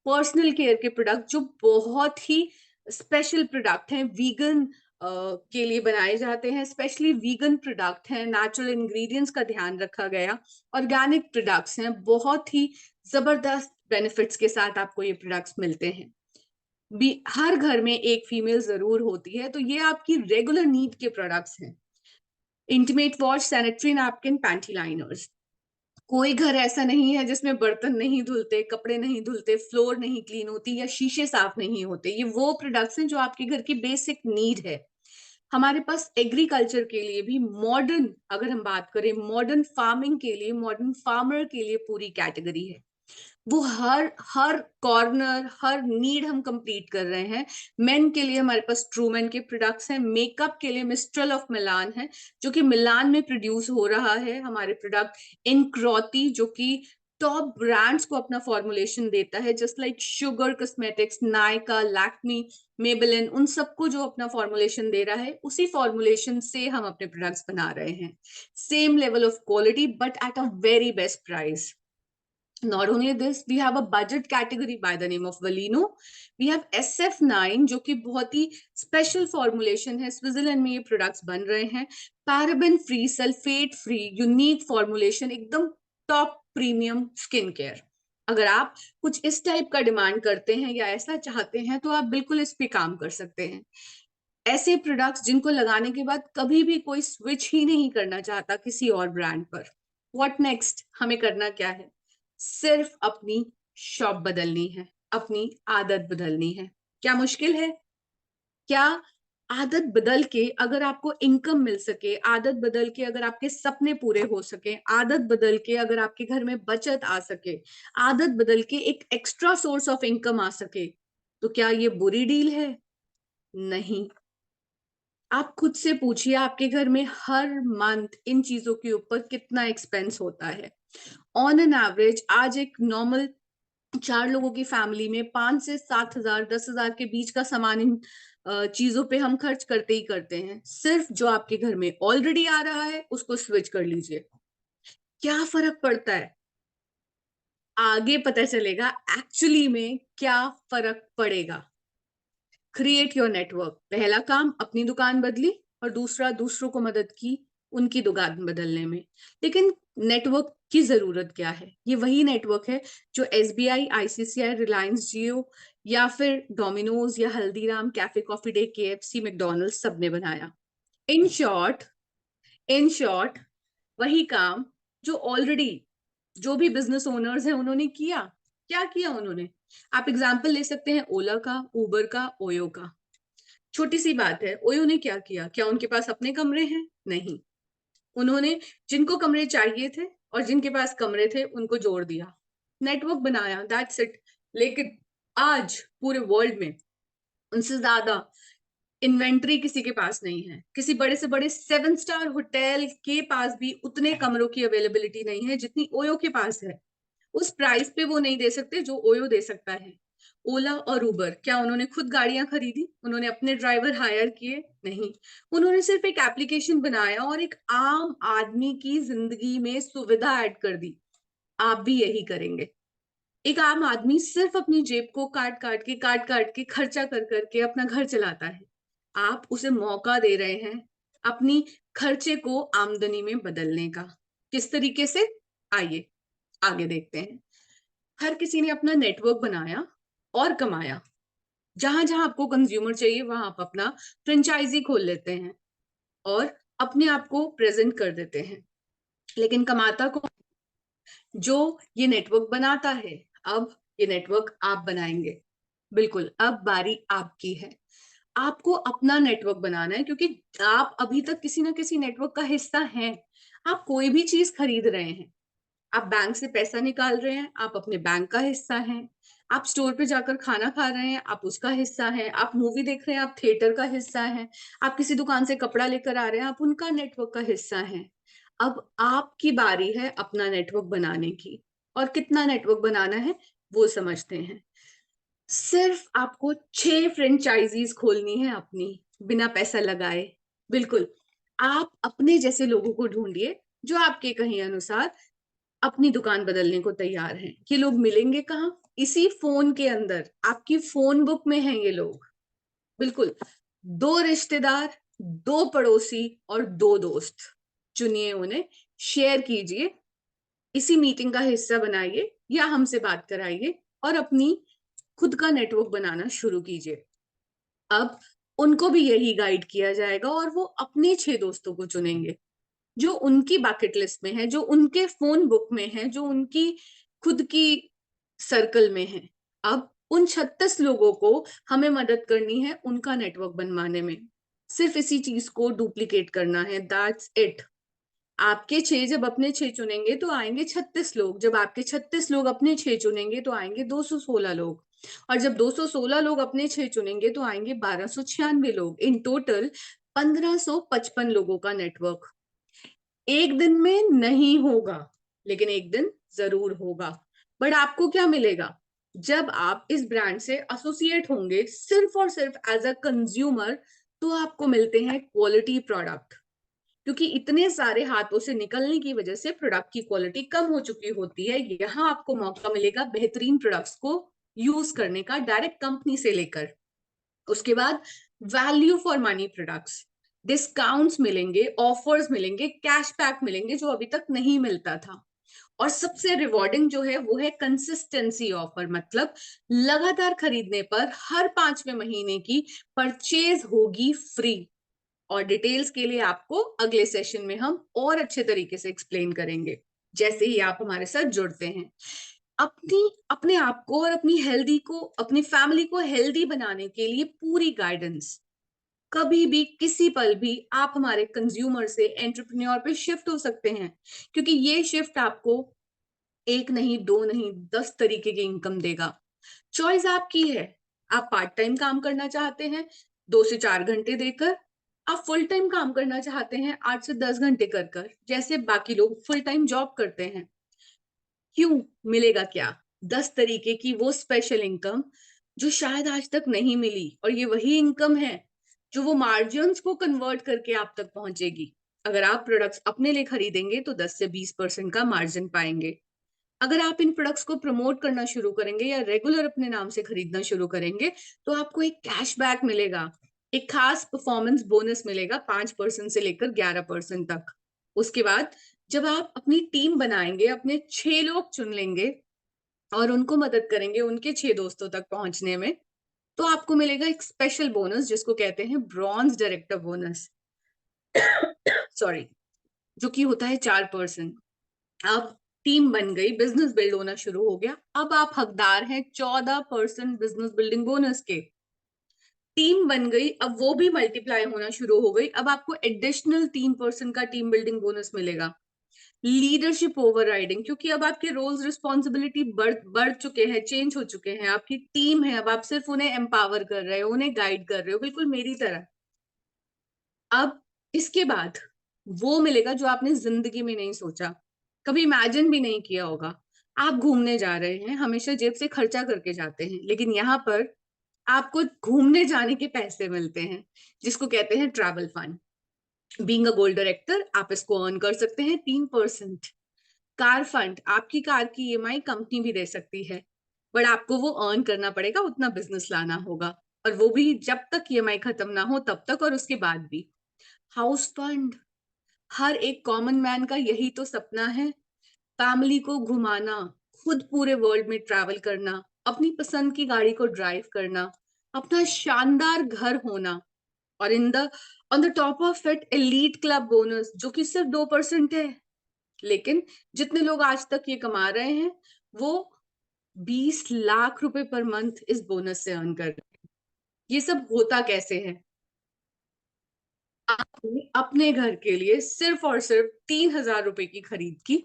पर्सनल केयर के प्रोडक्ट जो बहुत ही स्पेशल प्रोडक्ट हैं, वीगन के लिए बनाए जाते हैं, स्पेशली वीगन प्रोडक्ट हैं, नेचुरल इंग्रेडिएंट्स का ध्यान रखा गया, ऑर्गेनिक प्रोडक्ट्स हैं, बहुत ही जबरदस्त बेनिफिट्स के साथ आपको ये प्रोडक्ट्स मिलते हैं। हर घर में एक फीमेल जरूर होती है, तो ये आपकी रेगुलर नीड के प्रोडक्ट्स हैं। Intimate wash, sanitary napkin, panty liners. कोई घर ऐसा नहीं है जिसमें बर्तन नहीं धुलते, कपड़े नहीं धुलते, फ्लोर नहीं क्लीन होती, या शीशे साफ नहीं होते। ये वो प्रोडक्ट्स हैं जो आपके घर की बेसिक नीड है। हमारे पास एग्रीकल्चर के लिए भी मॉडर्न, अगर हम बात करें मॉडर्न फार्मिंग के लिए, मॉडर्न फार्मर के लिए पूरी कैटेगरी है। वो हर हर कॉर्नर, हर नीड हम कंप्लीट कर रहे हैं। मेन के लिए हमारे पास ट्रूमेन के प्रोडक्ट्स हैं, मेकअप के लिए मिस्ट्रल ऑफ मिलान है, जो कि मिलान में प्रोड्यूस हो रहा है। हमारे प्रोडक्ट इनक्रॉती, जो कि टॉप ब्रांड्स को अपना फॉर्मुलेशन देता है, just like sugar cosmetics, Nykaa, Lakme, Maybelline, उन सबको जो अपना फॉर्मुलेशन दे रहा है, उसी फॉर्मुलेशन से हम अपने प्रोडक्ट्स बना रहे हैं। Same level of quality but at a very best price. Not only this, we have a budget category by the name of Valino. We have SF9, जो कि बहुत ही स्पेशल फॉर्मुलेशन है, स्विट्जरलैंड में ये प्रोडक्ट्स बन रहे हैं। Paraben free, sulphate free, unique formulation, एकदम टॉप प्रीमियम स्किन केयर। अगर आप कुछ इस टाइप का डिमांड करते हैं या ऐसा चाहते हैं, तो आप बिल्कुल इस पे काम कर सकते हैं। ऐसे प्रोडक्ट्स जिनको लगाने के बाद कभी भी कोई स्विच ही नहीं करना चाहता किसी और ब्रांड पर। व्हाट नेक्स्ट, हमें करना क्या है? सिर्फ अपनी शॉप बदलनी है, अपनी आदत बदलनी है। क्या मुश्किल है? क्या आदत बदल के अगर आपको इनकम मिल सके, आदत बदल के अगर आपके सपने पूरे हो सके, आदत बदल के अगर आपके घर में बचत आ सके, आदत बदल के एक एक्स्ट्रा सोर्स ऑफ इनकम आ सके, तो क्या ये बुरी डील है? नहीं। आप खुद से पूछिए, आपके घर में हर मंथ इन चीजों के ऊपर कितना एक्सपेंस होता है। ऑन एन एवरेज आज एक नॉर्मल 4 लोगों की फैमिली में 5 से 7 हजार, 10 हजार के बीच का सामान इन चीजों पे हम खर्च करते ही करते हैं। सिर्फ जो आपके घर में ऑलरेडी आ रहा है उसको स्विच कर लीजिए। क्या फर्क पड़ता है आगे पता चलेगा, एक्चुअली में क्या फर्क पड़ेगा। क्रिएट योर नेटवर्क, पहला काम अपनी दुकान बदली, और दूसरा दूसरों को मदद की उनकी दुकान बदलने में। लेकिन नेटवर्क की जरूरत क्या है? ये वही नेटवर्क है जो SBI, ICICI, रिलायंस जियो, या फिर डोमिनोज, या Haldiram, cafe coffee day, KFC, McDonald's सब ने बनाया। इन शॉर्ट, इन शॉर्ट वही काम जो ऑलरेडी जो भी बिजनेस ओनर्स हैं उन्होंने किया। क्या किया उन्होंने? आप एग्जाम्पल ले सकते हैं ओला का, उबर का, ओयो का। छोटी सी बात है, ओयो ने क्या किया? क्या उनके पास अपने कमरे हैं? नहीं। उन्होंने जिनको कमरे चाहिए थे और जिनके पास कमरे थे उनको जोड़ दिया, नेटवर्क बनाया, दैट्स इट। लेकिन आज पूरे वर्ल्ड में उनसे ज्यादा इन्वेंट्री किसी के पास नहीं है। किसी बड़े से बड़े 7 स्टार होटल के पास भी उतने कमरों की अवेलेबिलिटी नहीं है जितनी ओयो के पास है। उस प्राइस पे वो नहीं दे सकते जो ओयो दे सकता है। ओला और उबर, क्या उन्होंने खुद गाड़ियां खरीदी? उन्होंने अपने ड्राइवर हायर किए? नहीं। उन्होंने सिर्फ एक एप्लीकेशन बनाया और एक आम आदमी की जिंदगी में सुविधा ऐड कर दी। आप भी यही करेंगे। एक आम आदमी सिर्फ अपनी जेब को काट काट के खर्चा कर करके अपना घर चलाता है। आप उसे मौका दे रहे हैं अपनी खर्चे को आमदनी में बदलने का। किस तरीके से? आइए आगे देखते हैं। हर किसी ने अपना नेटवर्क बनाया और कमाया। जहां जहां आपको कंज्यूमर चाहिए वहां आप अपना फ्रेंचाइजी खोल लेते हैं और अपने आप को प्रेजेंट कर देते हैं। लेकिन कमाता को जो ये नेटवर्क बनाता है। अब ये नेटवर्क आप बनाएंगे। बिल्कुल, अब बारी आपकी है। आपको अपना नेटवर्क बनाना है क्योंकि आप अभी तक किसी ना किसी नेटवर्क का हिस्सा हैं। आप कोई भी चीज खरीद रहे हैं, आप बैंक से पैसा निकाल रहे हैं, आप अपने बैंक का हिस्सा हैं। आप स्टोर पे जाकर खाना खा रहे हैं, आप उसका हिस्सा हैं। आप मूवी देख रहे हैं, आप थिएटर का हिस्सा हैं। आप किसी दुकान से कपड़ा लेकर आ रहे हैं, आप उनका नेटवर्क का हिस्सा हैं। अब आपकी बारी है अपना नेटवर्क बनाने की। और कितना नेटवर्क बनाना है वो समझते हैं। सिर्फ आपको 6 फ्रेंचाइजीज खोलनी है अपनी, बिना पैसा लगाए। बिल्कुल, आप अपने जैसे लोगों को ढूंढिए जो आपके कहे अनुसार अपनी दुकान बदलने को तैयार हैं। ये लोग मिलेंगे कहाँ? इसी फोन के अंदर, आपकी फोन बुक में हैं ये लोग। बिल्कुल, 2 रिश्तेदार, 2 पड़ोसी और 2 दोस्त चुनिए, उन्हें शेयर कीजिए, इसी मीटिंग का हिस्सा बनाइए या हमसे बात कराइए और अपनी खुद का नेटवर्क बनाना शुरू कीजिए। अब उनको भी यही गाइड किया जाएगा और वो अपने 6 दोस्तों को चुनेंगे जो उनकी बकेट लिस्ट में है, जो उनके फोन बुक में है, जो उनकी खुद की सर्कल में है। अब उन 36 लोगों को हमें मदद करनी है उनका नेटवर्क बनवाने में। सिर्फ इसी चीज को डुप्लीकेट करना है, दैट्स इट। आपके 6 जब अपने 6 चुनेंगे तो आएंगे 36 लोग। जब आपके 36 लोग अपने 6 चुनेंगे तो आएंगे 216 लोग। और जब 216 लोग अपने 6 चुनेंगे तो आएंगे 1296 लोग। इन टोटल 1555 लोगों का नेटवर्क। एक दिन में नहीं होगा, लेकिन एक दिन जरूर होगा। बट आपको क्या मिलेगा? जब आप इस ब्रांड से एसोसिएट होंगे सिर्फ और सिर्फ एज अ कंज्यूमर, तो आपको मिलते हैं क्वालिटी प्रोडक्ट। क्योंकि इतने सारे हाथों से निकलने की वजह से प्रोडक्ट की क्वालिटी कम हो चुकी होती है। यहाँ आपको मौका मिलेगा बेहतरीन प्रोडक्ट्स को यूज करने का, डायरेक्ट कंपनी से लेकर। उसके बाद value for money products, discounts मिलेंगे, ऑफर्स मिलेंगे, कैशबैक मिलेंगे जो अभी तक नहीं मिलता था। और सबसे रिवॉर्डिंग जो है वो है कंसिस्टेंसी ऑफर, मतलब लगातार खरीदने पर हर 5वें महीने की परचेज होगी फ्री। और डिटेल्स के लिए आपको अगले सेशन में हम और अच्छे तरीके से एक्सप्लेन करेंगे जैसे ही आप हमारे साथ जुड़ते हैं। अपने आप को और अपनी हेल्दी को, अपनी फैमिली को हेल्दी बनाने के लिए पूरी गाइडेंस। कभी भी किसी पल भी आप हमारे कंज्यूमर से एंटरप्रेन्योर पे शिफ्ट हो सकते हैं, क्योंकि ये शिफ्ट आपको एक नहीं, दो नहीं, 10 तरीके की इनकम देगा। चॉइस आपकी है। आप पार्ट टाइम काम करना चाहते हैं 2 से 4 घंटे देकर, आप फुल टाइम काम करना चाहते हैं 8 से 10 घंटे कर कर, जैसे बाकी लोग फुल टाइम जॉब करते हैं। क्यों? मिलेगा क्या? 10 तरीके की वो स्पेशल इनकम जो शायद आज तक नहीं मिली। और ये वही इनकम है जो वो मार्जिन्स को कन्वर्ट करके आप तक पहुंचेगी। अगर आप प्रोडक्ट्स अपने लिए खरीदेंगे तो 10 से 20% का मार्जिन पाएंगे। अगर आप इन प्रोडक्ट्स को प्रमोट करना शुरू करेंगे या रेगुलर अपने नाम से खरीदना शुरू करेंगे तो आपको एक कैशबैक मिलेगा, एक खास परफॉर्मेंस बोनस मिलेगा 5% से लेकर 11% तक। उसके बाद जब आप अपनी टीम बनाएंगे, अपने 6 लोग चुन लेंगे और उनको मदद करेंगे उनके 6 दोस्तों तक पहुंचने में, तो आपको मिलेगा एक स्पेशल बोनस जिसको कहते हैं ब्रॉन्ज डायरेक्टर बोनस। सॉरी। जो कि होता है 4%। अब टीम बन गई, बिजनेस बिल्ड होना शुरू हो गया, अब आप हकदार हैं 14% बिजनेस बिल्डिंग बोनस के। टीम बन गई, अब वो भी मल्टीप्लाई होना शुरू हो गई, अब आपको एडिशनल 3% का टीम बिल्डिंग बोनस मिलेगा। लीडरशिप ओवरराइडिंग, क्योंकि अब आपके रोल्स रिस्पॉन्सिबिलिटी बढ़ चुके हैं, चेंज हो चुके हैं, आपकी टीम है, अब आप सिर्फ उन्हें एम्पावर कर रहे हो, उन्हें गाइड कर रहे हो, बिल्कुल मेरी तरह। अब इसके बाद वो मिलेगा जो आपने जिंदगी में नहीं सोचा, कभी इमेजिन भी नहीं किया होगा। आप घूमने जा रहे हैं, हमेशा जेब से खर्चा करके जाते हैं, लेकिन यहाँ पर आपको घूमने जाने के पैसे मिलते हैं, जिसको कहते हैं travel fund. Being a gold director आप इसको अर्न कर सकते हैं 3%। कार फंड, आपकी कार की ईएमआई कंपनी भी दे सकती है, बट आपको वो अर्न करना पड़ेगा, उतना बिजनेस लाना होगा, और वो भी जब तक ईएमआई खत्म ना हो तब तक, और उसके बाद भी। हाउस फंड, हर एक कॉमन मैन का यही तो सपना है, फैमिली को घुमाना, खुद पूरे वर्ल्ड में ट्रैवल करना, अपनी पसंद की गाड़ी को ड्राइव करना, अपना शानदार घर होना, और in the on the top of it elite club bonus, जो कि सिर्फ 2% है, लेकिन जितने लोग आज तक ये कमा रहे हैं वो 20 लाख रुपए पर मंथ इस बोनस से अर्न कर रहे हैं। ये सब होता कैसे है? आपने अपने घर के लिए सिर्फ और सिर्फ 3,000 रुपए की खरीद की,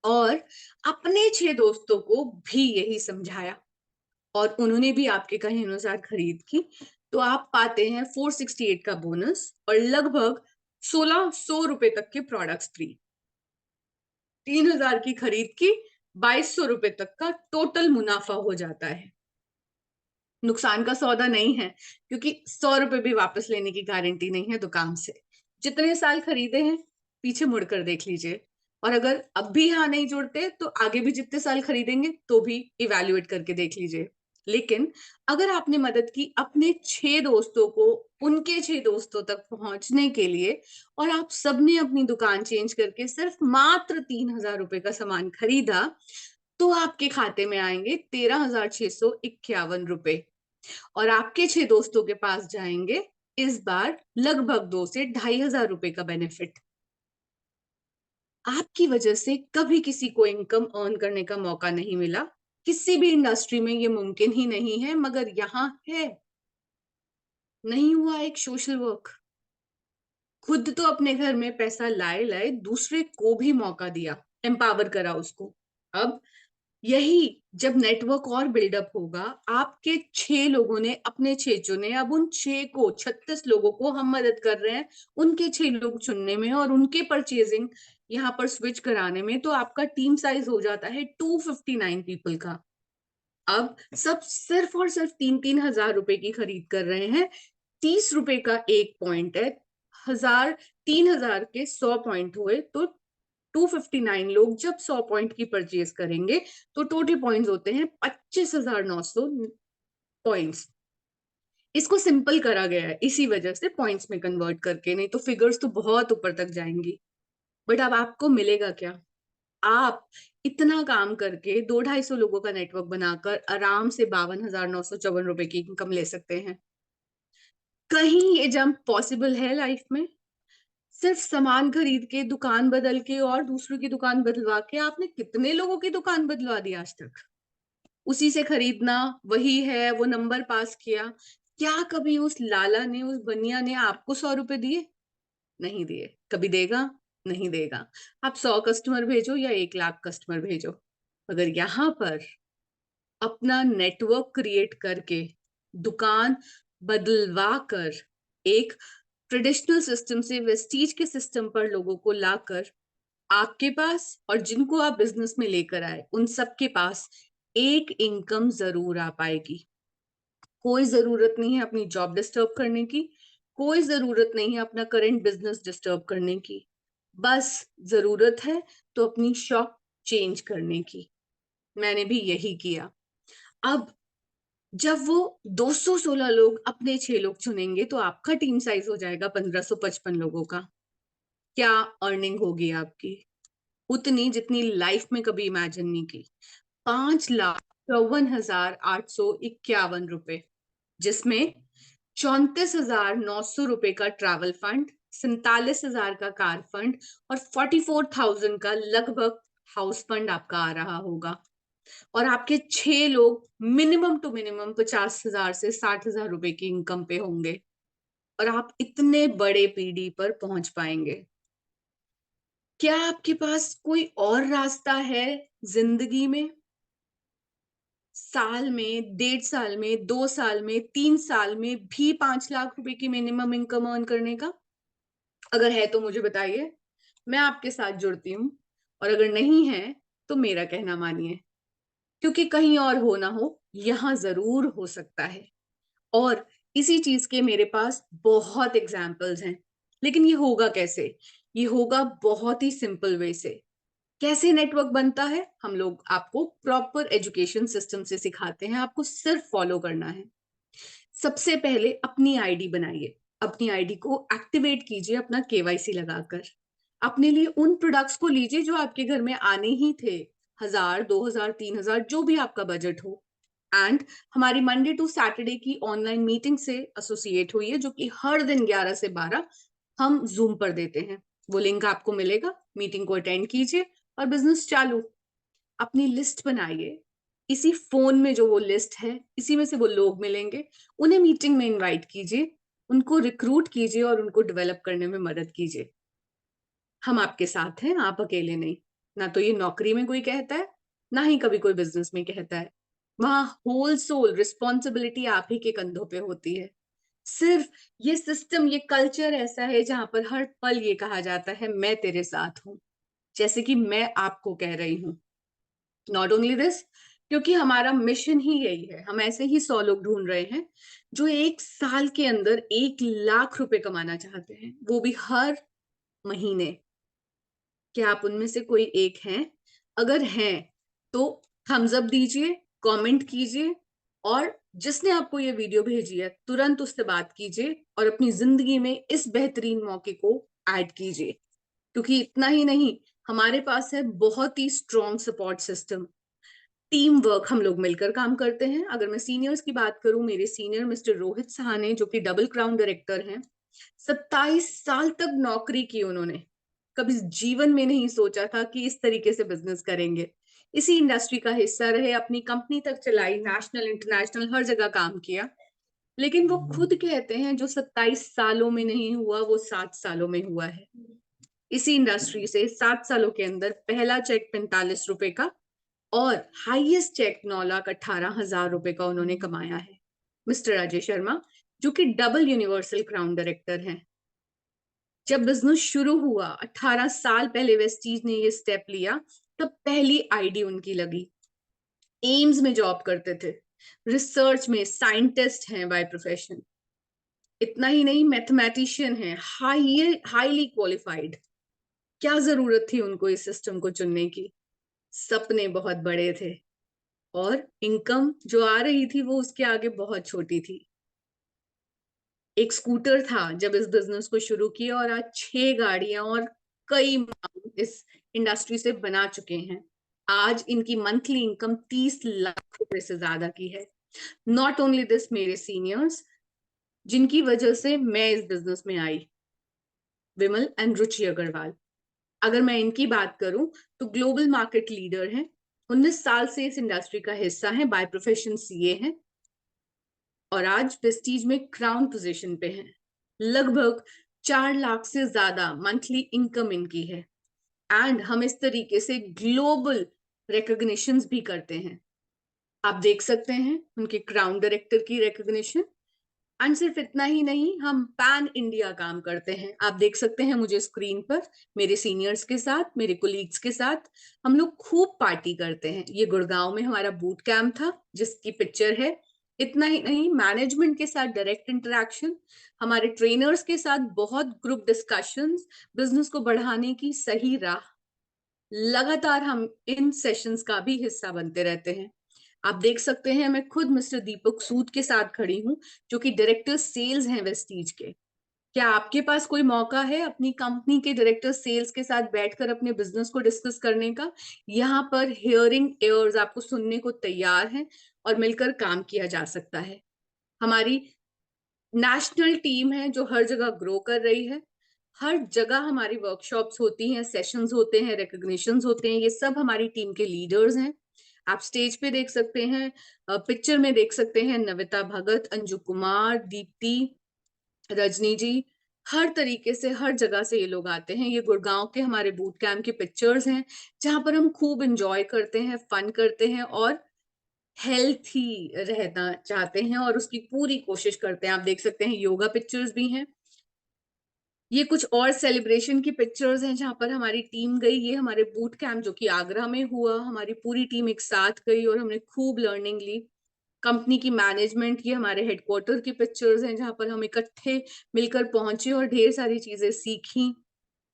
और अपने 6 दोस्तों को भी यही समझाया, और उन्होंने भी आपके कहे अनुसार खरीद की, तो आप पाते हैं 468 का बोनस और लगभग 1,600 रुपए तक के प्रोडक्ट्स फ्री। 3,000 की खरीद की, 2,200 रुपए तक का टोटल मुनाफा हो जाता है। नुकसान का सौदा नहीं है, क्योंकि 100 रुपए भी वापस लेने की गारंटी नहीं है दुकान से। जितने साल खरीदे हैं पीछे मुड़कर देख लीजिए, और अगर अब भी यहाँ नहीं जुड़ते तो आगे भी जितने साल खरीदेंगे तो भी इवैल्यूएट करके देख लीजिए। लेकिन अगर आपने मदद की अपने 6 दोस्तों को उनके 6 दोस्तों तक पहुंचने के लिए, और आप सबने अपनी दुकान चेंज करके सिर्फ मात्र 3,000 रुपए का सामान खरीदा, तो आपके खाते में आएंगे 13,651 रुपए, और आपके 6 दोस्तों के पास जाएंगे इस बार लगभग 2 से 2,500 रुपए का बेनिफिट। आपकी वजह से कभी किसी को इनकम अर्न करने का मौका नहीं मिला, किसी भी इंडस्ट्री में ये मुमकिन ही नहीं है, मगर यहाँ है। नहीं हुआ एक सोशल वर्क, खुद तो अपने घर में पैसा लाए लाए दूसरे को भी मौका दिया, एम्पावर करा उसको। अब यही जब नेटवर्क और बिल्डअप होगा, आपके 6 लोगों ने अपने 6 चुने, अब उन 36 लोगों को हम मदद कर रहे हैं उनके 6 लोग चुनने में और उनके परचेजिंग यहाँ पर स्विच कराने में, तो आपका टीम साइज हो जाता है 259 पीपल का। अब सब सिर्फ और सिर्फ 3,000 रुपए की खरीद कर रहे हैं, 30 रुपए का एक पॉइंट है, 3,000 के 100 पॉइंट हुए, तो 259 लोग जब 100 पॉइंट की परचेज करेंगे तो टोटल पॉइंट्स होते हैं 25,900 पॉइंट्स। इसको सिंपल करा गया है इसी वजह से, पॉइंट्स में कन्वर्ट करके, नहीं तो फिगर्स तो बहुत ऊपर तक जाएंगी। बट अब आपको मिलेगा क्या? आप इतना काम करके 200-250 लोगों का नेटवर्क बनाकर आराम से 52,954 रुपए की इनकम ले सकते हैं। कहीं ये जंप पॉसिबल है लाइफ में? सिर्फ सामान खरीद के, दुकान बदल के और दूसरों की दुकान बदलवा के आपने कितने लोगों की दुकान बदलवा दी आज तक? उसी से खरीदना वही है, वो नंबर पास किया। क्या कभी उस लाला ने, उस बनिया ने आपको 100 रुपए दिए? नहीं दिए। कभी देगा? नहीं देगा। आप 100 कस्टमर भेजो या 1 लाख कस्टमर भेजो, अगर यहाँ पर अपना नेटवर्क क्रिएट करके, दुकान बदलवा कर, एक ट्रेडिशनल सिस्टम से वेस्टीज के सिस्टम पर लोगों को लाकर आपके पास और जिनको आप बिजनेस में लेकर आए उन सबके पास एक इनकम जरूर आ पाएगी। कोई जरूरत नहीं है अपनी जॉब डिस्टर्ब करने की, कोई जरूरत नहीं है अपना करंट बिजनेस डिस्टर्ब करने की, बस जरूरत है तो अपनी शॉप चेंज करने की। मैंने भी यही किया। अब जब वो 216 लोग अपने 6 लोग चुनेंगे तो आपका टीम साइज हो जाएगा 1,555 लोगों का। क्या अर्निंग होगी आपकी? उतनी जितनी लाइफ में कभी इमेजिन नहीं की, 5,54,851 रुपए, जिसमें 34,900 रुपए का ट्रैवल फंड, 47,000 का कार फंड और 44,000 का लगभग हाउस फंड आपका आ रहा होगा। और आपके 6 लोग मिनिमम टू मिनिमम 50,000 से 60,000 रुपए की इनकम पे होंगे और आप इतने बड़े पीडी पर पहुंच पाएंगे। क्या आपके पास कोई और रास्ता है जिंदगी में? साल में, 1.5 साल में, 2 साल में, 3 साल में भी 5 लाख रुपए की मिनिमम इनकम अर्न करने का? अगर है तो मुझे बताइए, मैं आपके साथ जुड़ती हूँ। और अगर नहीं है तो मेरा कहना मानिए, क्योंकि कहीं और हो ना हो, यहाँ जरूर हो सकता है। और इसी चीज के मेरे पास बहुत एग्जाम्पल्स हैं। लेकिन ये होगा कैसे? ये होगा बहुत ही सिंपल वे से। कैसे नेटवर्क बनता है, हम लोग आपको प्रॉपर एजुकेशन सिस्टम से सिखाते हैं, आपको सिर्फ फॉलो करना है। सबसे पहले अपनी आईडी बनाइए, अपनी आईडी को एक्टिवेट कीजिए अपना केवाईसी लगाकर। अपने लिए उन प्रोडक्ट्स को लीजिए जो आपके घर में आने ही थे, 1,000, 2,000, 3,000, जो भी आपका बजट हो। एंड हमारी मंडे टू सैटरडे की ऑनलाइन मीटिंग से एसोसिएट हुई है, जो कि हर दिन 11 से 12 हम जूम पर देते हैं। वो लिंक आपको मिलेगा, मीटिंग को अटेंड कीजिए और बिजनेस चालू। अपनी लिस्ट बनाइए, इसी फोन में जो वो लिस्ट है, इसी में से वो लोग मिलेंगे, उन्हें मीटिंग में इनवाइट कीजिए, उनको रिक्रूट कीजिए और उनको डेवलप करने में मदद कीजिए। हम आपके साथ हैं, आप अकेले नहीं। ना तो ये नौकरी में कोई कहता है, ना ही कभी कोई बिजनेस में कहता है। वहां होल सोल रिस्पॉन्सिबिलिटी आप ही के कंधों पे होती है। सिर्फ ये सिस्टम, ये कल्चर ऐसा है जहां पर हर पल ये कहा जाता है, मैं तेरे साथ हूं, जैसे कि मैं आपको कह रही हूं। नॉट ओनली दिस, क्योंकि हमारा मिशन ही यही है। हम ऐसे ही 100 लोग ढूंढ रहे हैं जो 1 साल के अंदर 1 लाख रुपए कमाना चाहते हैं, वो भी हर महीने। क्या आप उनमें से कोई एक हैं? अगर हैं तो थम्स अप दीजिए, कमेंट कीजिए, और जिसने आपको ये वीडियो भेजी है तुरंत उससे बात कीजिए और अपनी जिंदगी में इस बेहतरीन मौके को ऐड कीजिए। क्योंकि इतना ही नहीं, हमारे पास है बहुत ही strong support system. Team work, हम लोग मिलकर काम करते हैं। अगर मैं सीनियर्स की बात करूं, मेरे सीनियर मिस्टर रोहित सहाने, जो कि डबल क्राउन डायरेक्टर हैं, 27 साल तक नौकरी की उन्होंने। कभी जीवन में नहीं सोचा था कि इस तरीके से बिजनेस करेंगे। इसी इंडस्ट्री का हिस्सा रहे, अपनी कंपनी तक चलाई, नेशनल इंटरनेशनल हर जगह काम किया। लेकिन वो खुद कहते हैं जो 27 सालों में नहीं हुआ, वो 7 सालों में हुआ है। इसी इंडस्ट्री से 7 सालों के अंदर पहला चेक 45 रुपए का और हाईएस्ट चेक 9,18,000 रुपए का उन्होंने कमाया है। मिस्टर अजय शर्मा, जो कि डबल यूनिवर्सल क्राउन डायरेक्टर हैं। जब बिजनेस शुरू हुआ, 18 साल पहले वेस्टीज ने ये स्टेप लिया, तब पहली आईडी उनकी लगी। एम्स में जॉब करते थे, रिसर्च में साइंटिस्ट हैं बाय प्रोफेशन। इतना ही नहीं, मैथमेटिशियन हैं, हाईली क्वालिफाइड। क्या जरूरत थी उनको इस सिस्टम को चुनने की? सपने बहुत बड़े थे और इनकम जो आ रही थी वो उसके आगे बहुत छोटी थी। एक स्कूटर था जब इस बिजनेस को शुरू किया, और आज 6 गाड़ियां और कई इस इंडस्ट्री से बना चुके हैं। आज इनकी मंथली इनकम 30 लाख रुपए से ज्यादा की है। नॉट ओनली दिस, मेरे सीनियर्स जिनकी वजह से मैं इस बिजनेस में आई, विमल एंड रुचि अग्रवाल, अगर मैं इनकी बात करूं तो ग्लोबल मार्केट लीडर हैं। 19 साल से इस इंडस्ट्री का हिस्सा है, बाय प्रोफेशन सीए हैं और आज प्रेस्टीज में क्राउन पोजीशन पे हैं। लगभग 4 लाख से ज्यादा मंथली इनकम इनकी है। एंड हम इस तरीके से ग्लोबल रिकॉग्निशंस भी करते हैं। आप देख सकते हैं उनके क्राउन डायरेक्टर की रिकॉग्निशन। एंड सिर्फ इतना ही नहीं, हम पैन इंडिया काम करते हैं। आप देख सकते हैं मुझे स्क्रीन पर, मेरे सीनियर्स के साथ, मेरे कोलीग्स के साथ हम लोग खूब पार्टी करते हैं। ये गुड़गांव में हमारा बूट कैंप था जिसकी पिक्चर है। इतना ही नहीं, मैनेजमेंट के साथ डायरेक्ट इंटरेक्शन, हमारे ट्रेनर्स के साथ बहुत ग्रुप डिस्कशंस, बिजनेस को बढ़ाने की सही राह। लगातार हम इन सेशंस का भी हिस्सा बनते रहते हैं। आप देख सकते हैं मैं खुद मिस्टर दीपक सूद के साथ खड़ी हूं, जो कि डायरेक्टर सेल्स हैं वेस्टीज के। क्या आपके पास कोई मौका है अपनी कंपनी के डायरेक्टर सेल्स के साथ बैठकर अपने बिजनेस को डिस्कस करने का? यहाँ पर हियरिंग एयर्स आपको सुनने को तैयार हैं और मिलकर काम किया जा सकता है। हमारी नेशनल टीम है जो हर जगह ग्रो कर रही है। हर जगह हमारी वर्कशॉप्स होती हैं, सेशंस होते हैं, रिकॉग्निशंस होते हैं, ये सब हमारी टीम के लीडर्स हैं। आप स्टेज पे देख सकते हैं, पिक्चर में देख सकते हैं, नविता भगत, अंजू कुमार, दीप्ति, रजनी जी, हर तरीके से हर जगह से ये लोग आते हैं। ये गुड़गांव के हमारे बूट कैंप के पिक्चर्स हैं, जहां पर हम खूब एंजॉय करते हैं, फन करते हैं और हेल्थी रहना चाहते हैं और उसकी पूरी कोशिश करते हैं। आप देख सकते हैं योगा पिक्चर्स भी हैं। ये कुछ और सेलिब्रेशन की पिक्चर्स हैं जहां पर हमारी टीम गई। ये हमारे बूट कैंप जो कि आगरा में हुआ, हमारी पूरी टीम एक साथ गई और हमने खूब लर्निंग ली। कंपनी की मैनेजमेंट, ये हमारे हेडक्वार्टर की पिक्चर्स हैं जहां पर हम इकट्ठे मिलकर पहुंचे और ढेर सारी चीजें सीखी।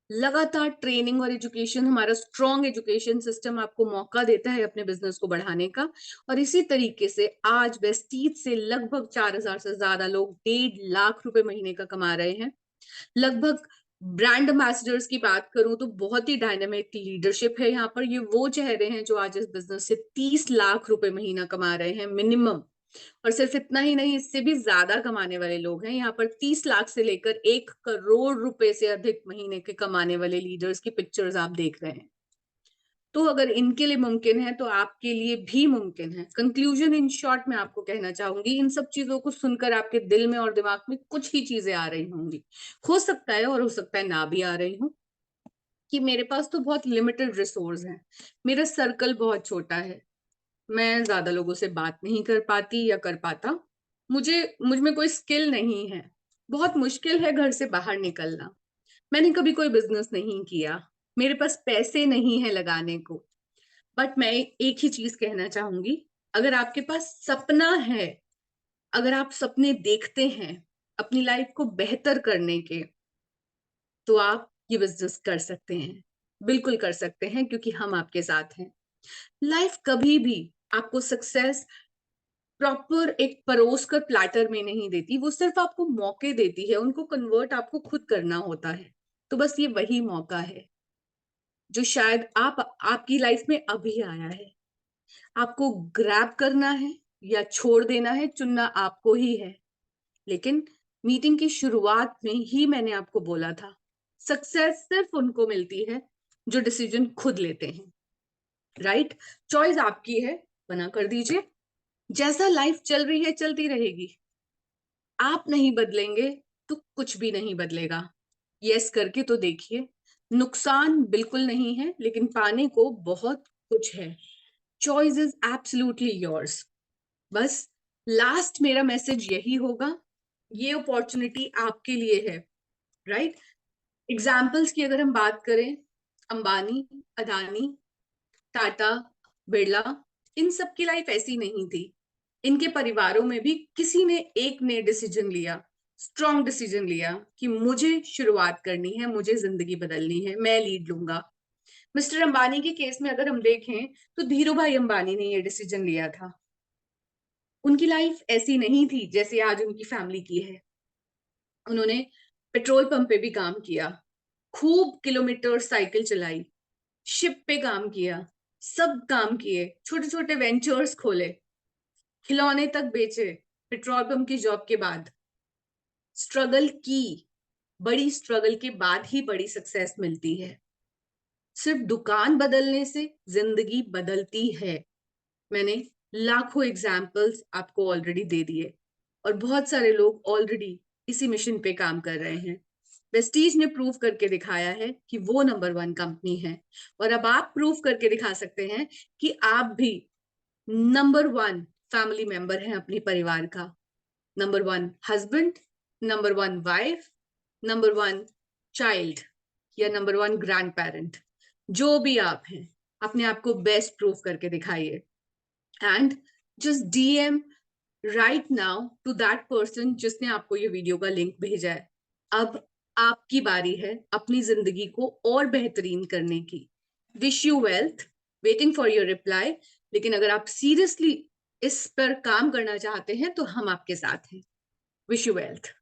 लगातार ट्रेनिंग और एजुकेशन, हमारा स्ट्रॉन्ग एजुकेशन सिस्टम आपको मौका देता है अपने बिजनेस को बढ़ाने का। और इसी तरीके से आज वेस्टीज से लगभग 4,000 से ज्यादा लोग 1.5 लाख रुपए महीने का कमा रहे हैं। लगभग ब्रांड एम्बेसडर्स की बात करूं तो बहुत ही डायनामिक लीडरशिप है यहाँ पर। ये वो चेहरे हैं जो आज इस बिजनेस से 30 लाख रुपए महीना कमा रहे हैं मिनिमम। और सिर्फ इतना ही नहीं, इससे भी ज्यादा कमाने वाले लोग हैं यहाँ पर। 30 लाख से लेकर 1 करोड़ रुपए से अधिक महीने के कमाने वाले लीडर्स की पिक्चर्स आप देख रहे हैं। तो अगर इनके लिए मुमकिन है तो आपके लिए भी मुमकिन है। कंक्लूजन इन शॉर्ट मैं आपको कहना चाहूंगी, इन सब चीजों को सुनकर आपके दिल में और दिमाग में कुछ ही चीजें आ रही होंगी। हो सकता है और हो सकता है ना भी आ रही हूँ, कि मेरे पास तो बहुत लिमिटेड रिसोर्स हैं, मेरा सर्कल बहुत छोटा है, मैं ज्यादा लोगों से बात नहीं कर पाती या कर पाता, मुझ में कोई स्किल नहीं है, बहुत मुश्किल है घर से बाहर निकलना, मैंने कभी कोई बिजनेस नहीं किया, मेरे पास पैसे नहीं है लगाने को। बट मैं एक ही चीज कहना चाहूंगी, अगर आपके पास सपना है, अगर आप सपने देखते हैं अपनी लाइफ को बेहतर करने के, तो आप ये बिजनेस कर सकते हैं, बिल्कुल कर सकते हैं, क्योंकि हम आपके साथ हैं। लाइफ कभी भी आपको सक्सेस प्रॉपर एक परोस कर प्लेटर में नहीं देती, वो सिर्फ आपको मौके देती है, उनको कन्वर्ट आपको खुद करना होता है। तो बस ये वही मौका है जो शायद आपकी लाइफ में अभी आया है। आपको ग्रैब करना है या छोड़ देना है, चुनना आपको ही है। लेकिन मीटिंग की शुरुआत में ही मैंने आपको बोला था, सक्सेस सिर्फ उनको मिलती है जो डिसीजन खुद लेते हैं। राइट? चॉइस आपकी है, बना कर दीजिए। जैसा लाइफ चल रही है चलती रहेगी, आप नहीं बदलेंगे तो कुछ भी नहीं बदलेगा। यस करके तो देखिए, नुकसान बिल्कुल नहीं है, लेकिन पाने को बहुत कुछ है। Choice is absolutely yours. बस लास्ट मेरा मैसेज यही होगा, ये अपॉर्चुनिटी आपके लिए है। राइट? एग्जाम्पल्स की अगर हम बात करें, अंबानी, अदानी, टाटा, बिरला, इन सब की लाइफ ऐसी नहीं थी। इनके परिवारों में भी किसी ने एक ने डिसीजन लिया, स्ट्रॉन्ग डिसीजन लिया कि मुझे शुरुआत करनी है, मुझे जिंदगी बदलनी है, मैं लीड लूंगा। मिस्टर अंबानी के केस में अगर हम देखें तो धीरू भाई अंबानी ने ये डिसीजन लिया था। उनकी लाइफ ऐसी नहीं थी जैसे आज उनकी फैमिली की है। उन्होंने पेट्रोल पंप पे भी काम किया, खूब किलोमीटर साइकिल चलाई, शिप पे काम किया, सब काम किए, छोटे छोटे वेंचर्स खोले, खिलौने तक बेचे पेट्रोल पंप की जॉब के बाद। स्ट्रगल की, बड़ी स्ट्रगल के बाद ही बड़ी सक्सेस मिलती है। सिर्फ दुकान बदलने से जिंदगी बदलती है। मैंने लाखों एग्जाम्पल्स आपको ऑलरेडी दे दिए और बहुत सारे लोग ऑलरेडी इसी मिशन पे काम कर रहे हैं। वेस्टीज ने प्रूव करके दिखाया है कि वो नंबर 1 कंपनी है, और अब आप प्रूव करके दिखा सकते हैं कि आप भी नंबर 1 फैमिली मेंबर हैं अपने परिवार का। Number 1 husband, number 1 wife, number 1 child, या नंबर 1 ग्रैंड पेरेंट। जो भी आप हैं, अपने आप को बेस्ट प्रूव करके दिखाइए। And just DM right now to that person जिसने आपको ये वीडियो का लिंक भेजा है। अब आपकी बारी है अपनी जिंदगी को और बेहतरीन करने की। Wish you wealth, waiting for your reply. लेकिन अगर आप सीरियसली इस पर काम करना चाहते हैं तो हम आपके साथ हैं। Wish you wealth.